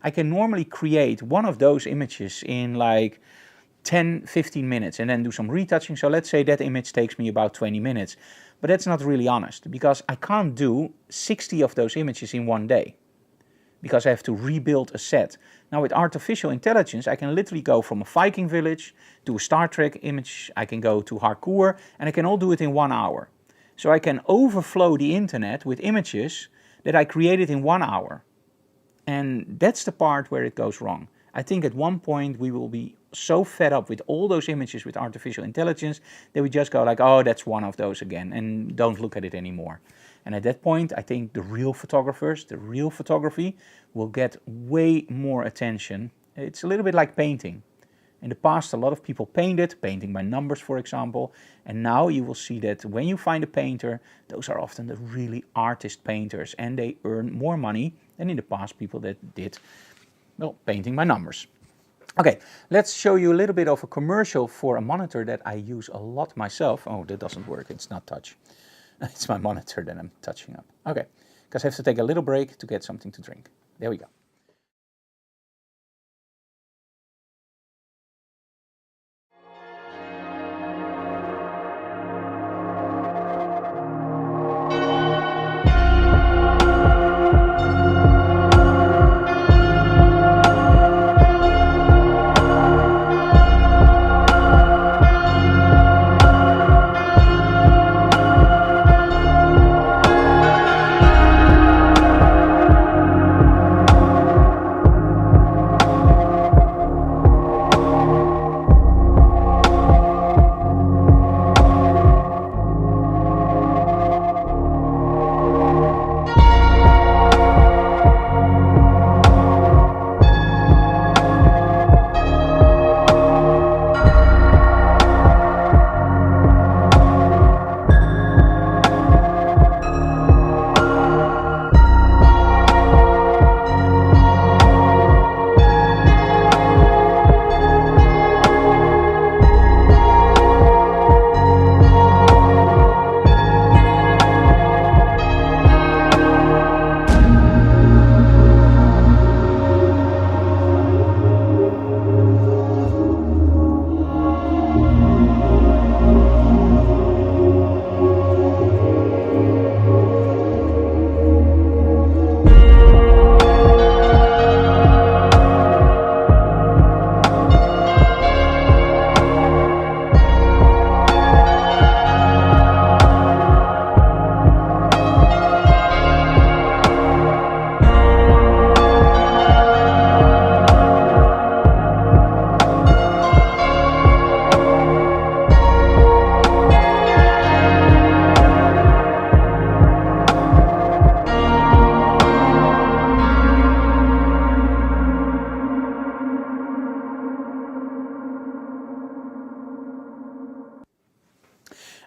I can normally create one of those images in like 10, 15 minutes and then do some retouching. So let's say that image takes me about 20 minutes. But that's not really honest, because I can't do 60 of those images in one day. because I have to rebuild a set. Now with artificial intelligence, I can literally go from a Viking village to a Star Trek image, I can go to hardcore, and I can all do it in 1 hour. So I can overflow the internet with images that I created in 1 hour. And that's the part where it goes wrong. I think at one point we will be so fed up with all those images with artificial intelligence that we just go like, oh, that's one of those again, and don't look at it anymore. And at that point, I think the real photographers, the real photography will get way more attention. It's a little bit like painting. In the past, a lot of people painted, painting by numbers, for example. And now you will see that when you find a painter, those are often the really artist painters, and they earn more money than in the past people that did, well, painting by numbers. Okay, let's show you a little bit of a commercial for a monitor that I use a lot myself. Oh, that doesn't work, it's not touch. It's my monitor that I'm touching up. Okay, because I have to take a little break to get something to drink. There we go.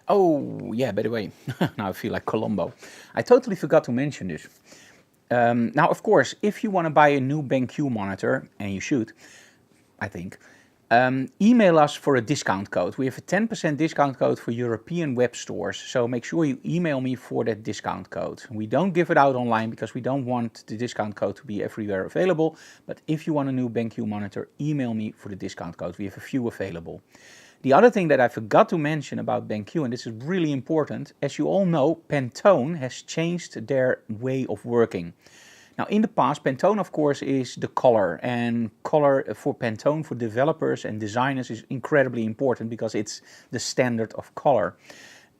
Oh, yeah, by the way, now I feel like Columbo. I totally forgot to mention this. Now, of course, if you want to buy a new BenQ monitor, and you should, I think, email us for a discount code. We have a 10% discount code for European web stores, so make sure you email me for that discount code. We don't give it out online because we don't want the discount code to be everywhere available, but if you want a new BenQ monitor, email me for the discount code. We have a few available. The other thing that I forgot to mention about BenQ, and this is really important, as you all know, Pantone has changed their way of working. Now in the past, Pantone of course is the color, and color for Pantone, for developers and designers, is incredibly important because it's the standard of color.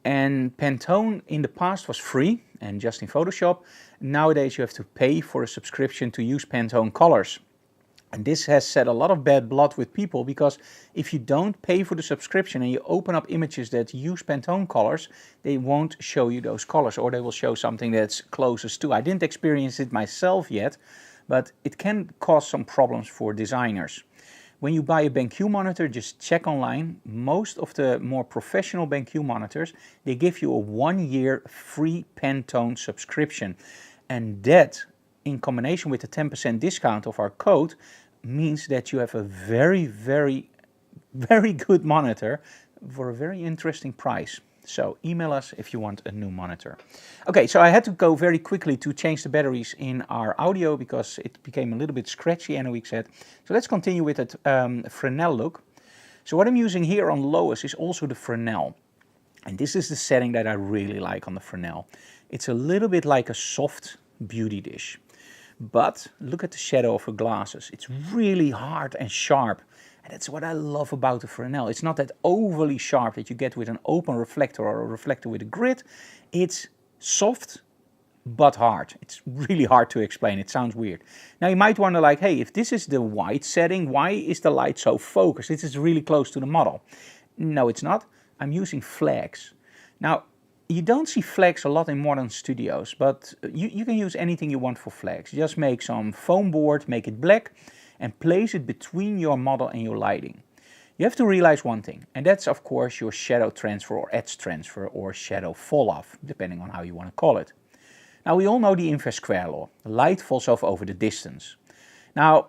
And Pantone in the past was free and just in Photoshop. Nowadays you have to pay for a subscription to use Pantone colors. And this has set a lot of bad blood with people, because if you don't pay for the subscription and you open up images that use Pantone colors, they won't show you those colors, or they will show something that's closest to. I didn't experience it myself yet, but it can cause some problems for designers. When you buy a BenQ monitor, just check online. Most of the more professional BenQ monitors, they give you a 1-year free Pantone subscription. And that, in combination with the 10% discount of our code, means that you have a very, very, very good monitor for a very interesting price. So email us if you want a new monitor. Okay, so I had to go very quickly to change the batteries in our audio because it became a little bit scratchy, Anouk said. So let's continue with that Fresnel look. So what I'm using here on lowest is also the Fresnel. And this is the setting that I really like on the Fresnel. It's a little bit like a soft beauty dish. But look at the shadow of her glasses. It's really hard and sharp. And that's what I love about the Fresnel. It's not that overly sharp that you get with an open reflector or a reflector with a grid. It's soft but hard. It's really hard to explain. It sounds weird. Now you might wonder like, hey, if this is the white setting, why is the light so focused? This is really close to the model. No, it's not. I'm using flags. Now, you don't see flags a lot in modern studios, but you can use anything you want for flags. Just make some foam board, make it black, and place it between your model and your lighting. You have to realize one thing, and that's of course your shadow transfer or edge transfer or shadow fall off, depending on how you want to call it. Now we all know the inverse square law. Light falls off over the distance. Now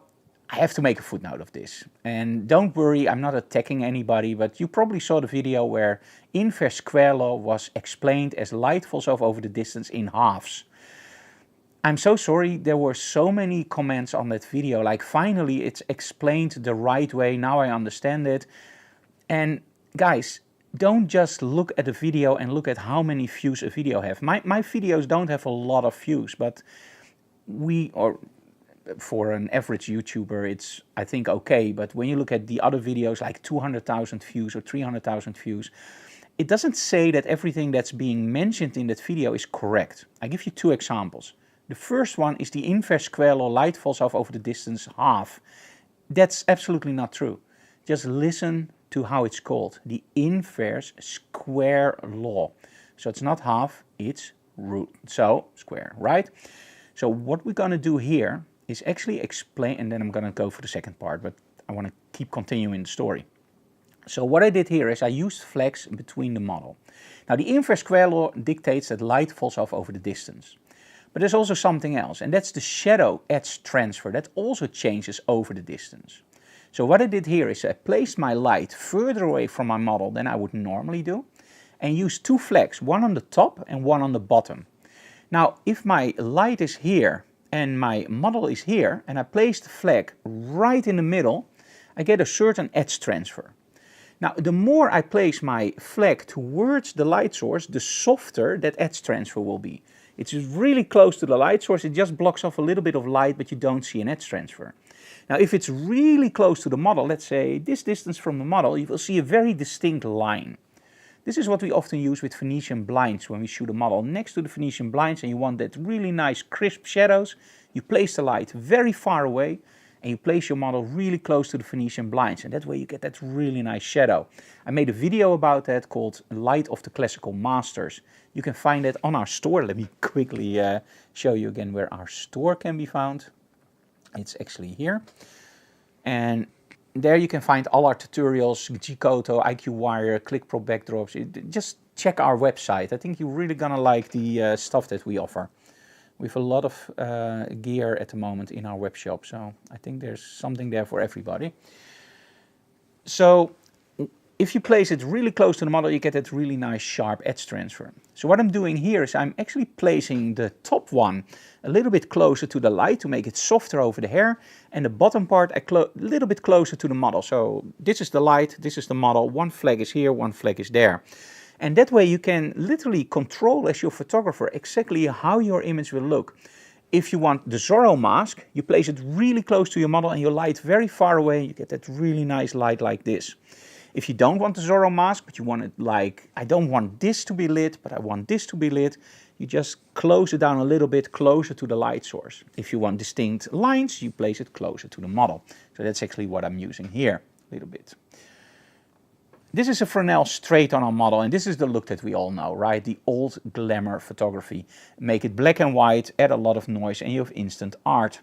I have to make a footnote of this. And don't worry, I'm not attacking anybody, but you probably saw the video where inverse square law was explained as light falls off over the distance in halves. I'm so sorry, there were so many comments on that video, like finally it's explained the right way, now I understand it. And guys, don't just look at a video and look at how many views a video have. My videos don't have a lot of views, but for an average YouTuber, it's, I think, okay. But when you look at the other videos, like 200,000 views or 300,000 views, it doesn't say that everything that's being mentioned in that video is correct. I give you two examples. The first one is the inverse square law, light falls off over the distance half. That's absolutely not true. Just listen to how it's called, the inverse square law. So it's not half, it's root, so square, right? So what we're going to do here is actually explain, and then I'm going to go for the second part, but I want to keep continuing the story. So what I did here is I used flags between the model. Now the inverse square law dictates that light falls off over the distance. But there's also something else, and that's the shadow edge transfer. That also changes over the distance. So what I did here is I placed my light further away from my model than I would normally do, and used two flags, one on the top and one on the bottom. Now, if my light is here and my model is here, and I place the flag right in the middle, I get a certain edge transfer. Now, the more I place my flag towards the light source, the softer that edge transfer will be. It's really close to the light source, it just blocks off a little bit of light, but you don't see an edge transfer. Now, if it's really close to the model, let's say this distance from the model, you will see a very distinct line. This is what we often use with Venetian blinds when we shoot a model next to the Venetian blinds and you want that really nice crisp shadows. You place the light very far away and you place your model really close to the Venetian blinds, and that way you get that really nice shadow. I made a video about that called Light of the Classical Masters. You can find it on our store. Let me quickly show you again where our store can be found. It's actually here. And there you can find all our tutorials, G-Koto, IQ Wire, ClickPro backdrops. Just check our website. I think you're really gonna like the stuff that we offer. We have a lot of gear at the moment in our web shop, so I think there's something there for everybody. So if you place it really close to the model, you get that really nice sharp edge transfer. So what I'm doing here is I'm actually placing the top one a little bit closer to the light to make it softer over the hair, and the bottom part a little bit closer to the model. So this is the light, this is the model, one flag is here, one flag is there. And that way you can literally control as your photographer exactly how your image will look. If you want the Zorro mask, you place it really close to your model and your light very far away, you get that really nice light like this. If you don't want the Zorro mask, but you want it like, I don't want this to be lit, but I want this to be lit, you just close it down a little bit closer to the light source. If you want distinct lines, you place it closer to the model. So that's actually what I'm using here, a little bit. This is a Fresnel straight on our model, and this is the look that we all know, right? The old glamour photography. Make it black and white, add a lot of noise, and you have instant art.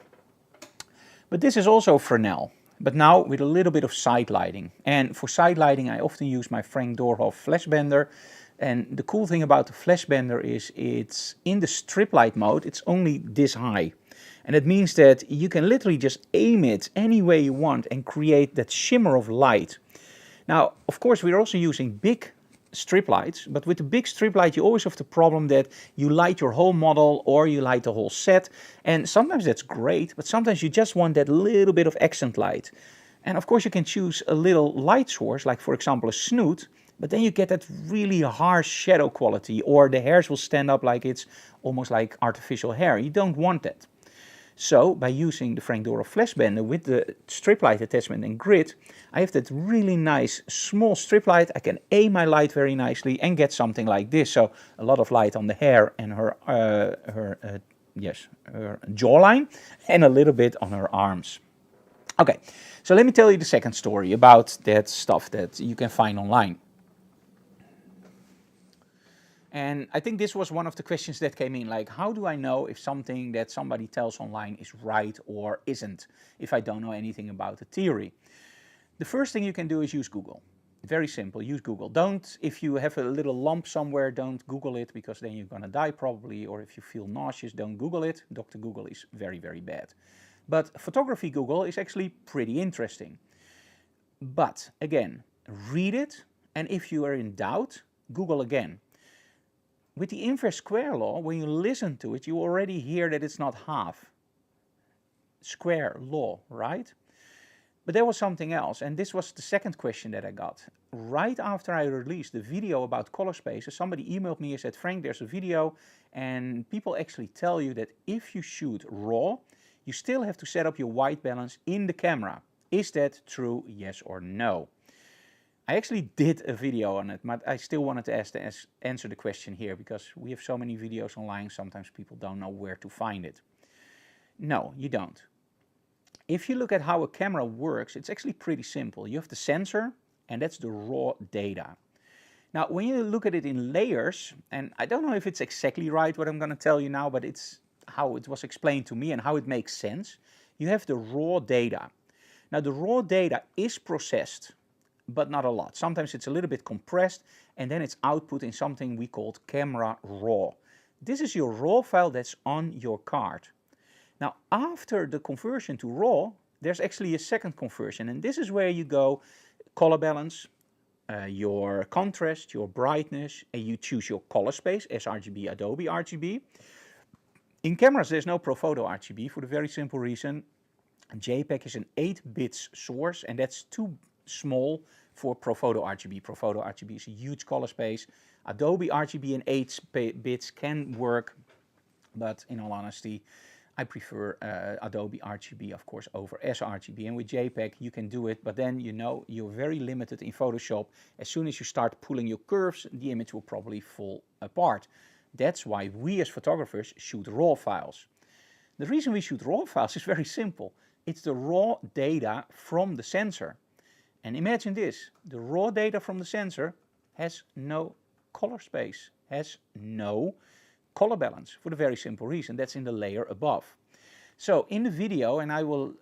But this is also Fresnel, but now with a little bit of side lighting. And for side lighting, I often use my Frank Doorhoff flash bender. And the cool thing about the flash bender is it's in the strip light mode, it's only this high. And it means that you can literally just aim it any way you want and create that shimmer of light. Now, of course, we're also using big strip lights, but with the big strip light, you always have the problem that you light your whole model or you light the whole set. And sometimes that's great, but sometimes you just want that little bit of accent light. And of course, you can choose a little light source, like for example, a snoot, but then you get that really harsh shadow quality, or the hairs will stand up like it's almost like artificial hair. You don't want that. So by using the Frank Dora flash bender with the strip light attachment and grid, I have that really nice small strip light. I can aim my light very nicely and get something like this. So a lot of light on the hair and her jawline, and a little bit on her arms. Okay, so let me tell you the second story about that stuff that you can find online. And I think this was one of the questions that came in, like, how do I know if something that somebody tells online is right or isn't, if I don't know anything about the theory? The first thing you can do is use Google. Very simple, use Google. Don't, if you have a little lump somewhere, don't Google it, because then you're gonna die probably, or if you feel nauseous, don't Google it. Dr. Google is very, very bad. But photography Google is actually pretty interesting. But again, read it, and if you are in doubt, Google again. With the inverse square law, when you listen to it, you already hear that it's not half square law, right? But there was something else, and this was the second question that I got. Right after I released the video about color spaces, somebody emailed me and said, Frank, there's a video, and people actually tell you that if you shoot raw, you still have to set up your white balance in the camera. Is that true, yes or no? I actually did a video on it, but I still wanted to answer the question here, because we have so many videos online, sometimes people don't know where to find it. No, you don't. If you look at how a camera works, it's actually pretty simple. You have the sensor, and that's the raw data. Now, when you look at it in layers, and I don't know if it's exactly right what I'm going to tell you now, but it's how it was explained to me and how it makes sense. You have the raw data. Now, the raw data is processed, but not a lot. Sometimes it's a little bit compressed, and then it's output in something we called camera raw. This is your raw file that's on your card. Now, after the conversion to raw, there's actually a second conversion, and this is where you go color balance, your contrast, your brightness, and you choose your color space, sRGB, Adobe RGB. In cameras, there's no ProPhoto RGB for the very simple reason JPEG is an 8 bits source, and that's too small for ProPhoto RGB. ProPhoto RGB is a huge color space. Adobe RGB in 8 bits can work, but in all honesty, I prefer Adobe RGB, of course, over sRGB. And with JPEG, you can do it, but then you know you're very limited in Photoshop. As soon as you start pulling your curves, the image will probably fall apart. That's why we as photographers shoot RAW files. The reason we shoot RAW files is very simple. It's the raw data from the sensor. And imagine this, the raw data from the sensor has no color space, has no color balance, for the very simple reason that's in the layer above. So in the video, and I will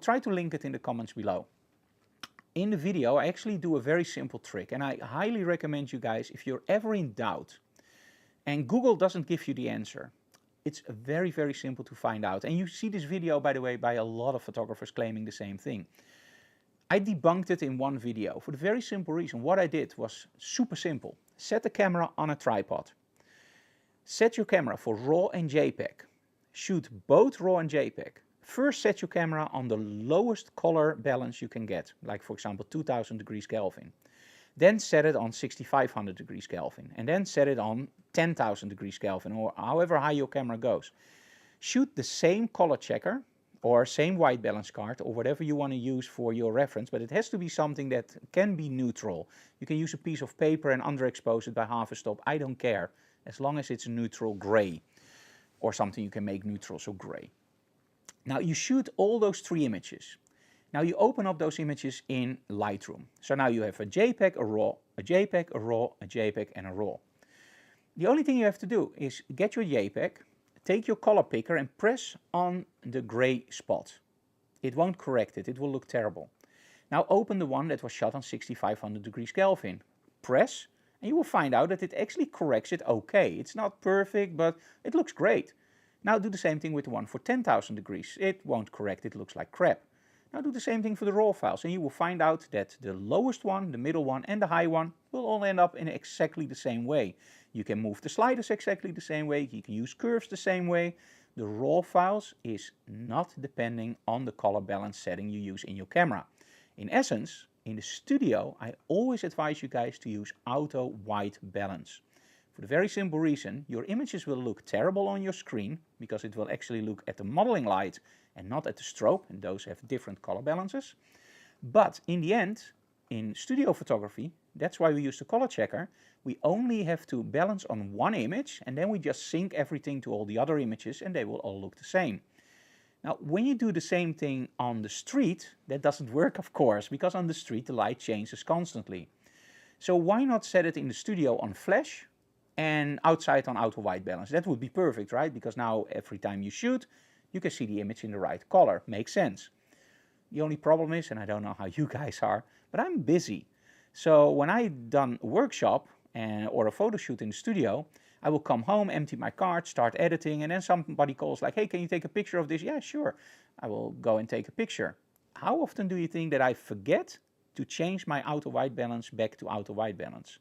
try to link it in the comments below. In the video, I actually do a very simple trick, and I highly recommend you guys, if you're ever in doubt, and Google doesn't give you the answer, it's very, very simple to find out. And you see this video, by the way, by a lot of photographers claiming the same thing. I debunked it in one video for the very simple reason. What I did was super simple. Set the camera on a tripod. Set your camera for RAW and JPEG. Shoot both RAW and JPEG. First set your camera on the lowest color balance you can get, like for example 2000 degrees Kelvin. Then set it on 6500 degrees Kelvin, and then set it on 10,000 degrees Kelvin, or however high your camera goes. Shoot the same color checker, or same white balance card, or whatever you want to use for your reference, but it has to be something that can be neutral. You can use a piece of paper and underexpose it by half a stop, I don't care, as long as it's a neutral gray, or something you can make neutral, so gray. Now you shoot all those 3 images. Now you open up those images in Lightroom. So now you have a JPEG, a RAW, a JPEG, a RAW, a JPEG, and a RAW. The only thing you have to do is get your JPEG, take your color picker and press on the gray spot. It won't correct it, it will look terrible. Now open the one that was shot on 6500 degrees Kelvin. Press, and you will find out that it actually corrects it okay. It's not perfect, but it looks great. Now do the same thing with the one for 10,000 degrees. It won't correct, it looks like crap. Now do the same thing for the RAW files, and you will find out that the lowest one, the middle one, and the high one will all end up in exactly the same way. You can move the sliders exactly the same way, you can use curves the same way. The RAW files is not depending on the color balance setting you use in your camera. In essence, in the studio, I always advise you guys to use auto white balance. For the very simple reason, your images will look terrible on your screen because it will actually look at the modeling light and not at the strobe, and those have different color balances. But in the end, in studio photography, that's why we use the color checker, we only have to balance on one image and then we just sync everything to all the other images and they will all look the same. Now, when you do the same thing on the street, that doesn't work, of course, because on the street the light changes constantly. So why not set it in the studio on flash and outside on auto white balance? That would be perfect, right? Because now every time you shoot, you can see the image in the right color. Makes sense. The only problem is, and I don't know how you guys are, but I'm busy. So when I've done a workshop or a photo shoot in the studio, I will come home, empty my card, start editing, and then somebody calls like, hey, can you take a picture of this? Yeah, sure. I will go and take a picture. How often do you think that I forget to change my auto white balance back to auto white balance?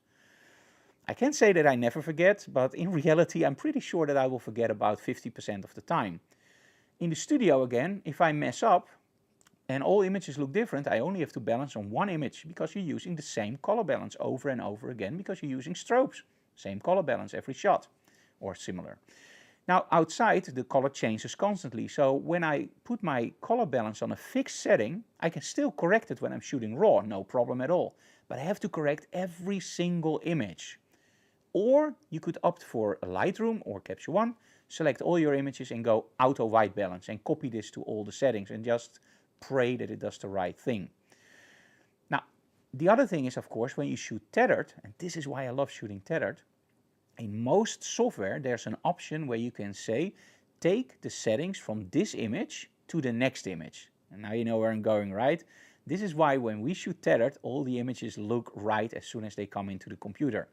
I can't say that I never forget, but in reality, I'm pretty sure that I will forget about 50% of the time. In the studio again, if I mess up and all images look different, I only have to balance on one image because you're using the same color balance over and over again because you're using strobes. Same color balance every shot, or similar. Now outside the color changes constantly, so when I put my color balance on a fixed setting, I can still correct it when I'm shooting raw, no problem at all. But I have to correct every single image. Or you could opt for a Lightroom or Capture One, select all your images and go auto white balance and copy this to all the settings and just pray that it does the right thing. Now, the other thing is, of course, when you shoot tethered, and this is why I love shooting tethered, in most software there's an option where you can say, take the settings from this image to the next image. And now you know where I'm going, right? This is why when we shoot tethered, all the images look right as soon as they come into the computer.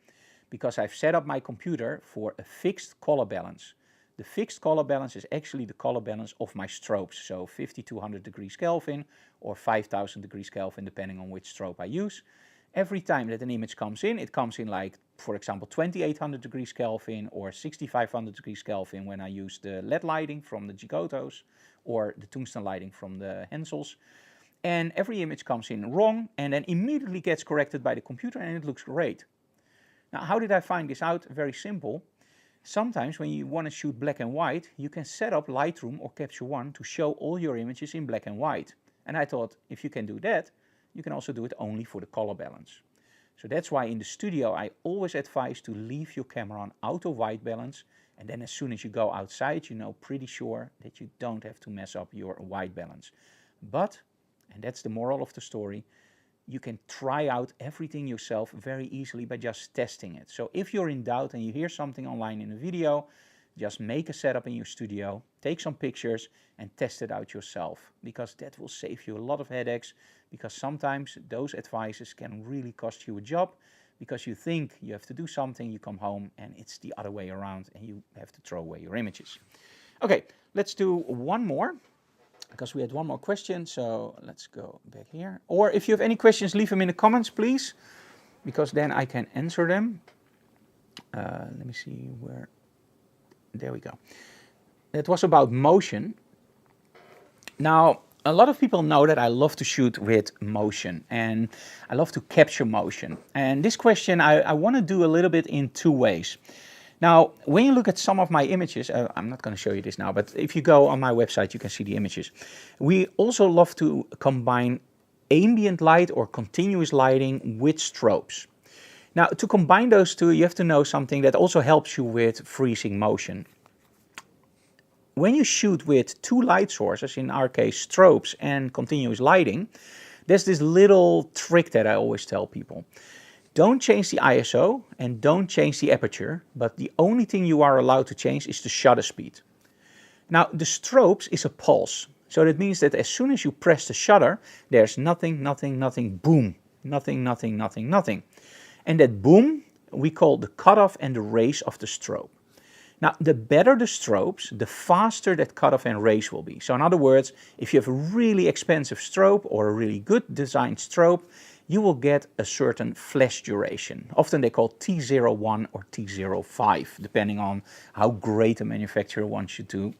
Because I've set up my computer for a fixed color balance. The fixed color balance is actually the color balance of my strobes, so 5200 degrees Kelvin or 5000 degrees Kelvin, depending on which strobe I use. Every time that an image comes in, it comes in like, for example, 2800 degrees Kelvin or 6500 degrees Kelvin when I use the LED lighting from the Gigotos or the tungsten lighting from the Hensels. And every image comes in wrong and then immediately gets corrected by the computer and it looks great. Now, how did I find this out? Very simple. Sometimes when you want to shoot black and white, you can set up Lightroom or Capture One to show all your images in black and white. And I thought, if you can do that, you can also do it only for the color balance. So that's why in the studio, I always advise to leave your camera on auto white balance. And then as soon as you go outside, you know pretty sure that you don't have to mess up your white balance. But, and that's the moral of the story, you can try out everything yourself very easily by just testing it. So if you're in doubt and you hear something online in a video, just make a setup in your studio, take some pictures and test it out yourself, because that will save you a lot of headaches, because sometimes those advices can really cost you a job because you think you have to do something, you come home and it's the other way around and you have to throw away your images. Okay, let's do one more, because we had one more question, so let's go back here. Or if you have any questions, leave them in the comments, please, because then I can answer them. Let me see where, there we go. It was about motion. Now, a lot of people know that I love to shoot with motion and I love to capture motion. And this question I want to do a little bit in two ways. Now, when you look at some of my images, I'm not going to show you this now, but if you go on my website, you can see the images. We also love to combine ambient light or continuous lighting with strobes. Now, to combine those two, you have to know something that also helps you with freezing motion. When you shoot with two light sources, in our case strobes and continuous lighting, there's this little trick that I always tell people. Don't change the ISO and don't change the aperture, but the only thing you are allowed to change is the shutter speed. Now, the strobes is a pulse, so that means that as soon as you press the shutter, there's nothing, nothing, nothing, boom, nothing, nothing, nothing, nothing. And that boom we call the cutoff and the raise of the strobe. Now, the better the strobes, the faster that cutoff and raise will be. So in other words, if you have a really expensive strobe or a really good designed strobe, you will get a certain flash duration. Often they call T01 or T05, depending on how great a manufacturer wants you to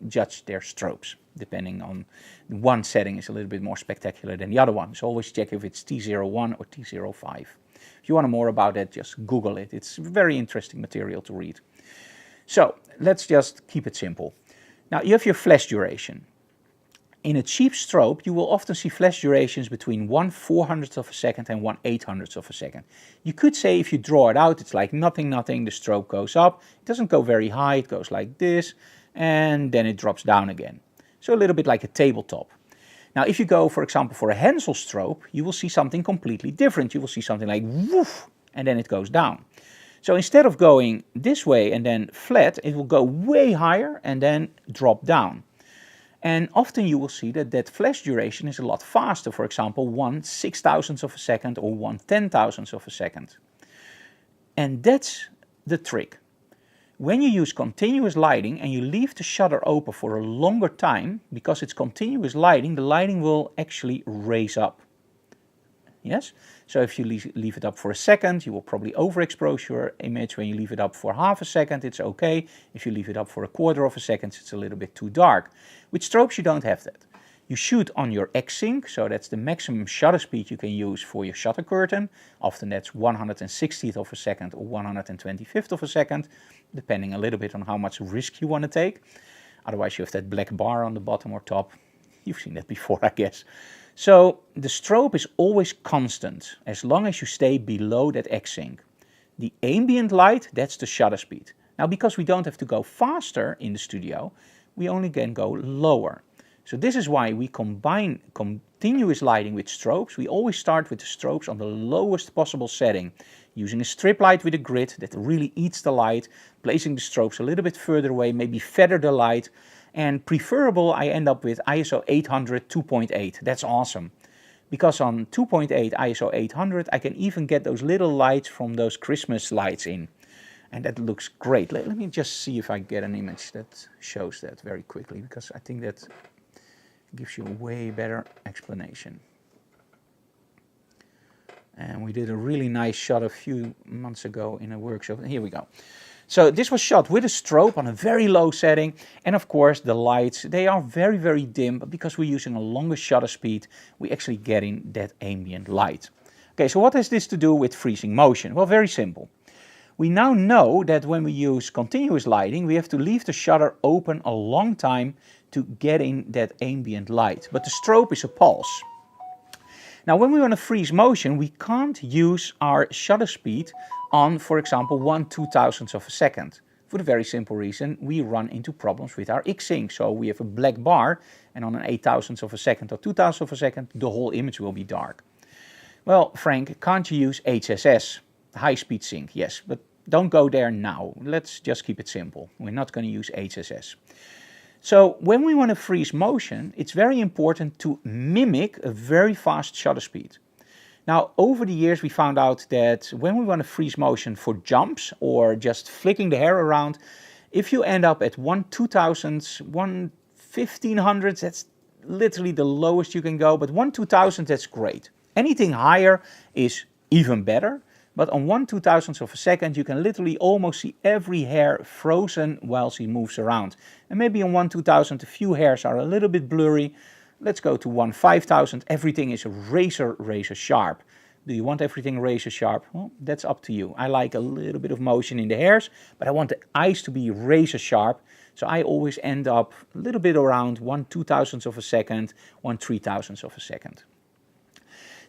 judge their strobes. depending on one setting is a little bit more spectacular than the other one. So always check if it's T01 or T05. If you want more about that, just Google it. It's very interesting material to read. So let's just keep it simple. Now you have your flash duration. In a cheap strobe, you will often see flash durations between 1/400th of a second and 1/800th of a second. You could say if you draw it out, it's like nothing, the strobe goes up. It doesn't go very high, it goes like this, and then it drops down again. So a little bit like a tabletop. Now if you go, for example, for a Hansel strobe, you will see something completely different. You will see something like woof, and then it goes down. So instead of going this way and then flat, it will go way higher and then drop down. And often you will see that that flash duration is a lot faster, for example 1/6000th of a second or 1/10,000th of a second. And that's the trick. When you use continuous lighting and you leave the shutter open for a longer time, because it's continuous lighting, the lighting will actually raise up. Yes? So if you leave it up for a second, you will probably overexpose your image. When you leave it up for half a second, it's okay. If you leave it up for a quarter of a second, it's a little bit too dark. With strobes, you don't have that. You shoot on your X-sync, so that's the maximum shutter speed you can use for your shutter curtain. Often that's 1/160th of a second or 1/125th of a second, depending a little bit on how much risk you want to take. Otherwise, you have that black bar on the bottom or top. You've seen that before, I guess. So the strobe is always constant as long as you stay below that X-sync. The ambient light, that's the shutter speed. Now because we don't have to go faster in the studio, we only can go lower. So this is why we combine continuous lighting with strobes. We always start with the strobes on the lowest possible setting, using a strip light with a grid that really eats the light, placing the strobes a little bit further away, maybe feather the light. And preferable, I end up with ISO 800 2.8. That's awesome. Because on 2.8 ISO 800, I can even get those little lights from those Christmas lights in. And that looks great. Let me just see if I get an image that shows that very quickly, because I think that gives you a way better explanation. And we did a really nice shot a few months ago in a workshop. Here we go. So this was shot with a strobe on a very low setting, and of course the lights, they are very, very dim, but because we're using a longer shutter speed, we actually get in that ambient light. Okay, so what has this to do with freezing motion? Well, very simple. We now know that when we use continuous lighting, we have to leave the shutter open a long time to get in that ambient light, but the strobe is a pulse. Now when we want to freeze motion, we can't use our shutter speed on, for example, 1/2000th of a second. For the very simple reason, we run into problems with our X-sync. So we have a black bar, and on an 8,000th of a second or 2,000th of a second, the whole image will be dark. Well, Frank, can't you use HSS, high-speed sync? Yes, but don't go there now. Let's just keep it simple. We're not going to use HSS. So when we want to freeze motion, it's very important to mimic a very fast shutter speed. Now, over the years, we found out that when we want to freeze motion for jumps or just flicking the hair around, if you end up at 1/2000th, 1/1500th, that's literally the lowest you can go, but 1/2000th, that's great. Anything higher is even better, but on 1/2000th of a second, you can literally almost see every hair frozen whilst he moves around. And maybe on 1/2000th, a few hairs are a little bit blurry. Let's go to 1/5000th. Everything is razor sharp. Do you want everything razor sharp? Well, that's up to you. I like a little bit of motion in the hairs, but I want the eyes to be razor sharp. So I always end up a little bit around 1/2000th of a second, 1/3000th of a second.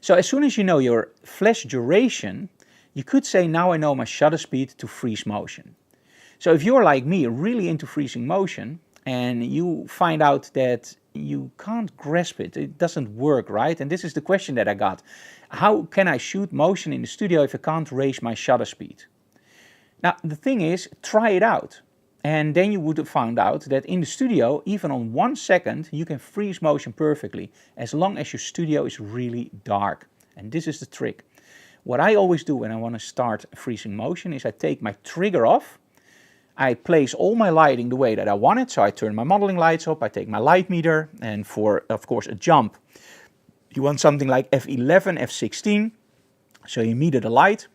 So as soon as you know your flash duration, you could say, now I know my shutter speed to freeze motion. So if you're like me, really into freezing motion, and you find out that you can't grasp it, it doesn't work, right? And this is the question that I got. How can I shoot motion in the studio if I can't raise my shutter speed? Now, the thing is, try it out. And then you would have found out that in the studio, even on 1 second, you can freeze motion perfectly, as long as your studio is really dark. And this is the trick. What I always do when I want to start freezing motion is I take my trigger off, I place all my lighting the way that I want it, so I turn my modeling lights up, I take my light meter, and for, of course, a jump, you want something like f11, f16, so you meter the light.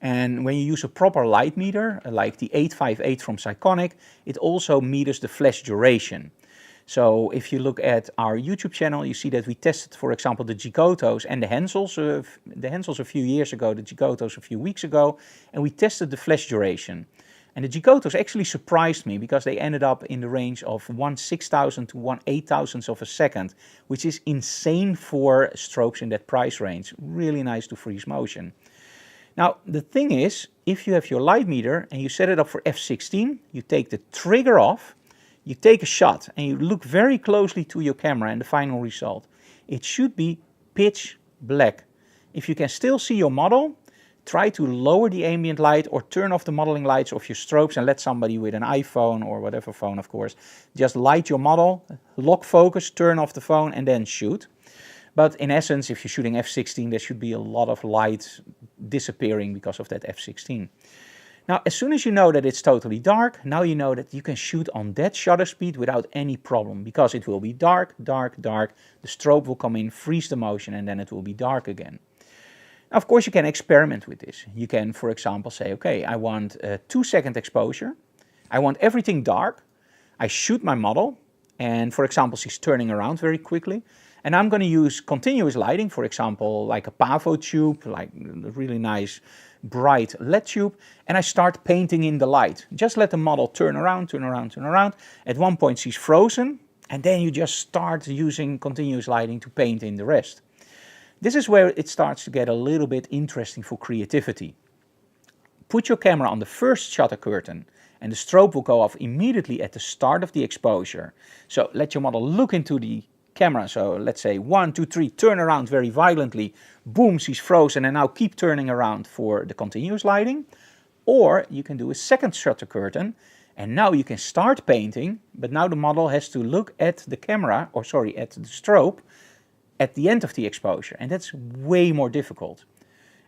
And when you use a proper light meter, like the 858 from Psyconic, it also meters the flash duration. So if you look at our YouTube channel, you see that we tested, for example, the Gigotos and the Hensels. The Hensels a few years ago, the Gigotos a few weeks ago, and we tested the flash duration. And the Gigotos actually surprised me because they ended up in the range of 1/6000 to 1/8000 of a second, which is insane for strobes in that price range. Really nice to freeze motion. Now, the thing is, if you have your light meter and you set it up for f16, you take the trigger off, you take a shot and you look very closely to your camera and the final result. It should be pitch black. If you can still see your model, try to lower the ambient light or turn off the modeling lights of your strobes and let somebody with an iPhone or whatever phone, of course, just light your model, lock focus, turn off the phone and then shoot. But in essence, if you're shooting f16, there should be a lot of light disappearing because of that f16. Now, as soon as you know that it's totally dark, now you know that you can shoot on that shutter speed without any problem, because it will be dark, dark, dark. The strobe will come in, freeze the motion, and then it will be dark again. Now, of course, you can experiment with this. You can, for example, say, okay, I want a 2-second exposure. I want everything dark. I shoot my model, and for example, she's turning around very quickly. And I'm going to use continuous lighting, for example, like a Pavo tube, like a really nice bright LED tube, and I start painting in the light. Just let the model turn around, turn around, turn around. At one point she's frozen, and then you just start using continuous lighting to paint in the rest. This is where it starts to get a little bit interesting for creativity. Put your camera on the first shutter curtain, and the strobe will go off immediately at the start of the exposure. So let your model look into the camera. So let's say 1, 2, 3, turn around very violently, boom, she's frozen, and now keep turning around for the continuous lighting. Or you can do a second shutter curtain, and now you can start painting, but now the model has to look at the camera, or sorry, at the strobe at the end of the exposure, and that's way more difficult.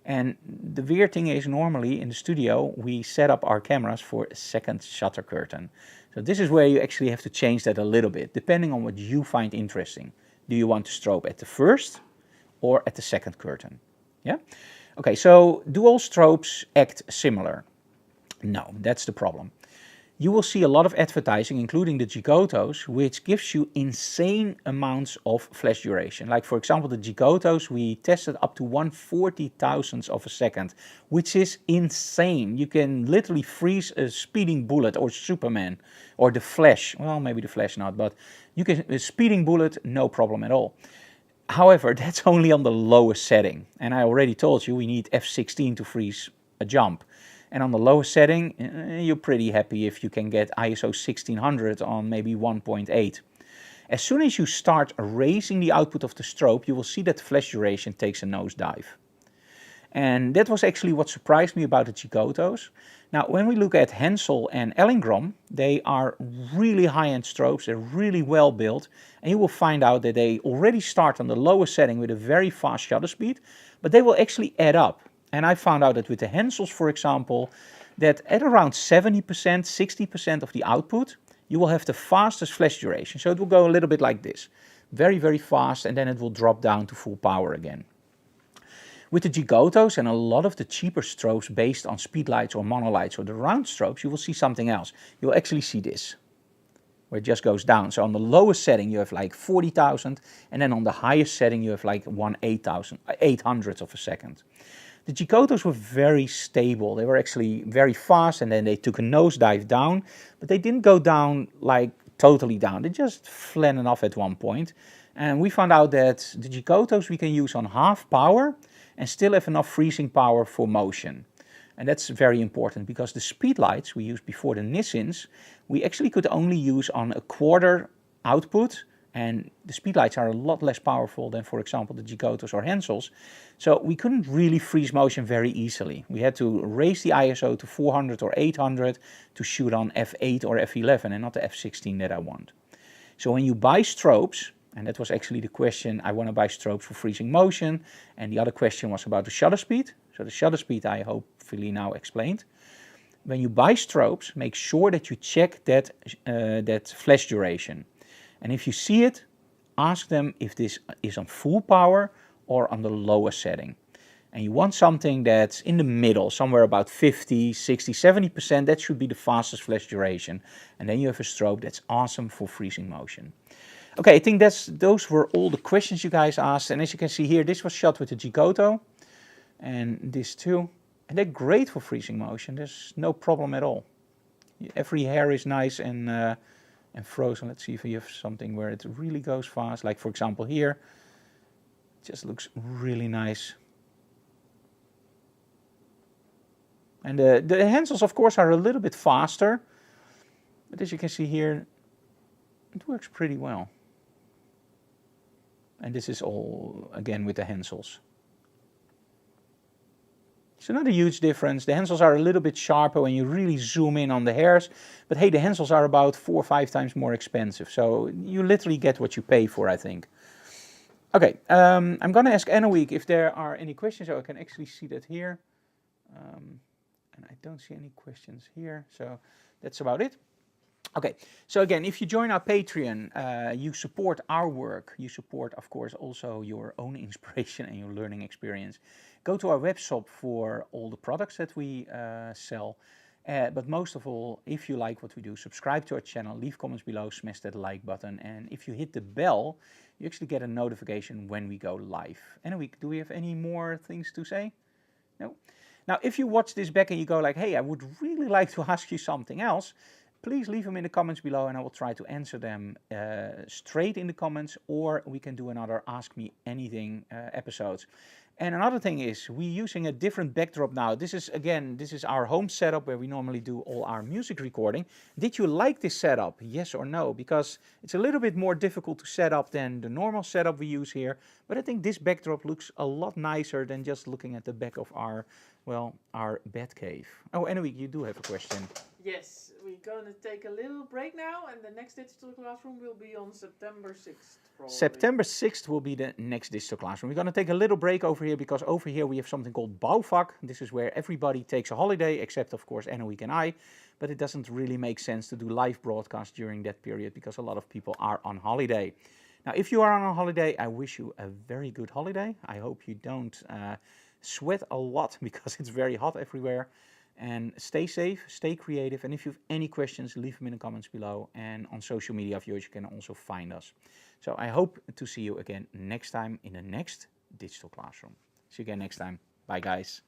And the weird thing is, normally in the studio we set up our cameras for a second shutter curtain. So this is where you actually have to change that a little bit, depending on what you find interesting. Do you want to strobe at the first or at the second curtain? Yeah? Okay, so do all strobes act similar? No, that's the problem. You will see a lot of advertising, including the Gigotos, which gives you insane amounts of flash duration. Like for example, the Gigotos, we tested up to 1/40,000th of a second, which is insane. You can literally freeze a speeding bullet, or Superman, or the Flash. Well, maybe the Flash not, but you can, a speeding bullet, no problem at all. However, that's only on the lowest setting. And I already told you we need f16 to freeze a jump. And on the lowest setting, you're pretty happy if you can get ISO 1600 on maybe 1.8. As soon as you start raising the output of the strobe, you will see that the flash duration takes a nosedive. And that was actually what surprised me about the Gigotos. Now, when we look at Hensel and Ellingham, they are really high-end strobes, they're really well built, and you will find out that they already start on the lowest setting with a very fast shutter speed, but they will actually add up. And I found out that with the Hensels, for example, that at around 70%, 60% of the output, you will have the fastest flash duration. So it will go a little bit like this. Very, very fast, and then it will drop down to full power again. With the Gigotos and a lot of the cheaper strobes based on speedlights or monolights or the round strobes, you will see something else. You will actually see this, where it just goes down. So on the lowest setting, you have like 40,000, and then on the highest setting, you have like 1/800th of a second. The Gigotos were very stable. They were actually very fast, and then they took a nosedive down, but they didn't go down like totally down. They just flattened off at one point. And we found out that the Gigotos we can use on half power and still have enough freezing power for motion. And that's very important because the speedlights we used before, the Nissins, we actually could only use on a quarter output. And the speedlights are a lot less powerful than, for example, the Gigotos or Hensels. So we couldn't really freeze motion very easily. We had to raise the ISO to 400 or 800 to shoot on f8 or f11 and not the f16 that I want. So when you buy strobes, and that was actually the question, I want to buy strobes for freezing motion. And the other question was about the shutter speed. So the shutter speed I hopefully now explained. When you buy strobes, make sure that you check that flash duration. And if you see it, ask them if this is on full power or on the lowest setting. And you want something that's in the middle, somewhere about 50, 60, 70%. That should be the fastest flash duration. And then you have a strobe that's awesome for freezing motion. Okay, I think those were all the questions you guys asked. And as you can see here, this was shot with the Gigoto. And this too. And they're great for freezing motion. There's no problem at all. Every hair is nice and frozen. Let's see if you have something where it really goes fast. Like for example here, it just looks really nice. And the handles of course are a little bit faster, but as you can see here, it works pretty well. And this is all again with the handles. So not a huge difference. The handles are a little bit sharper when you really zoom in on the hairs. But hey, the handles are about 4 or 5 times more expensive. So you literally get what you pay for, I think. Okay, I'm going to ask Anna if there are any questions. So I can actually see that here. And I don't see any questions here. So that's about it. Okay, so again, if you join our Patreon, you support our work. You support, of course, also your own inspiration and your learning experience. Go to our web shop for all the products that we sell. But most of all, if you like what we do, subscribe to our channel, leave comments below, smash that like button. And if you hit the bell, you actually get a notification when we go live. Anyway, do we have any more things to say? No? Now, if you watch this back and you go like, hey, I would really like to ask you something else, please leave them in the comments below and I will try to answer them straight in the comments, or we can do another Ask Me Anything episodes. And another thing is, we're using a different backdrop now. This is our home setup where we normally do all our music recording. Did you like this setup? Yes or no? Because it's a little bit more difficult to set up than the normal setup we use here. But I think this backdrop looks a lot nicer than just looking at the back of our, well, our bed cave. Oh, anyway, you do have a question. Yes, we're going to take a little break now, and the next digital classroom will be on September 6th. Probably. September 6th will be the next digital classroom. We're going to take a little break over here because over here we have something called Bouwvak. This is where everybody takes a holiday, except of course Anna and I. But it doesn't really make sense to do live broadcasts during that period because a lot of people are on holiday. Now, if you are on a holiday, I wish you a very good holiday. I hope you don't sweat a lot because it's very hot everywhere. And stay safe, stay creative, and if you have any questions, leave them in the comments below. And on social media of yours, you can also find us. So I hope to see you again next time in the next digital classroom. See you again next time. Bye, guys.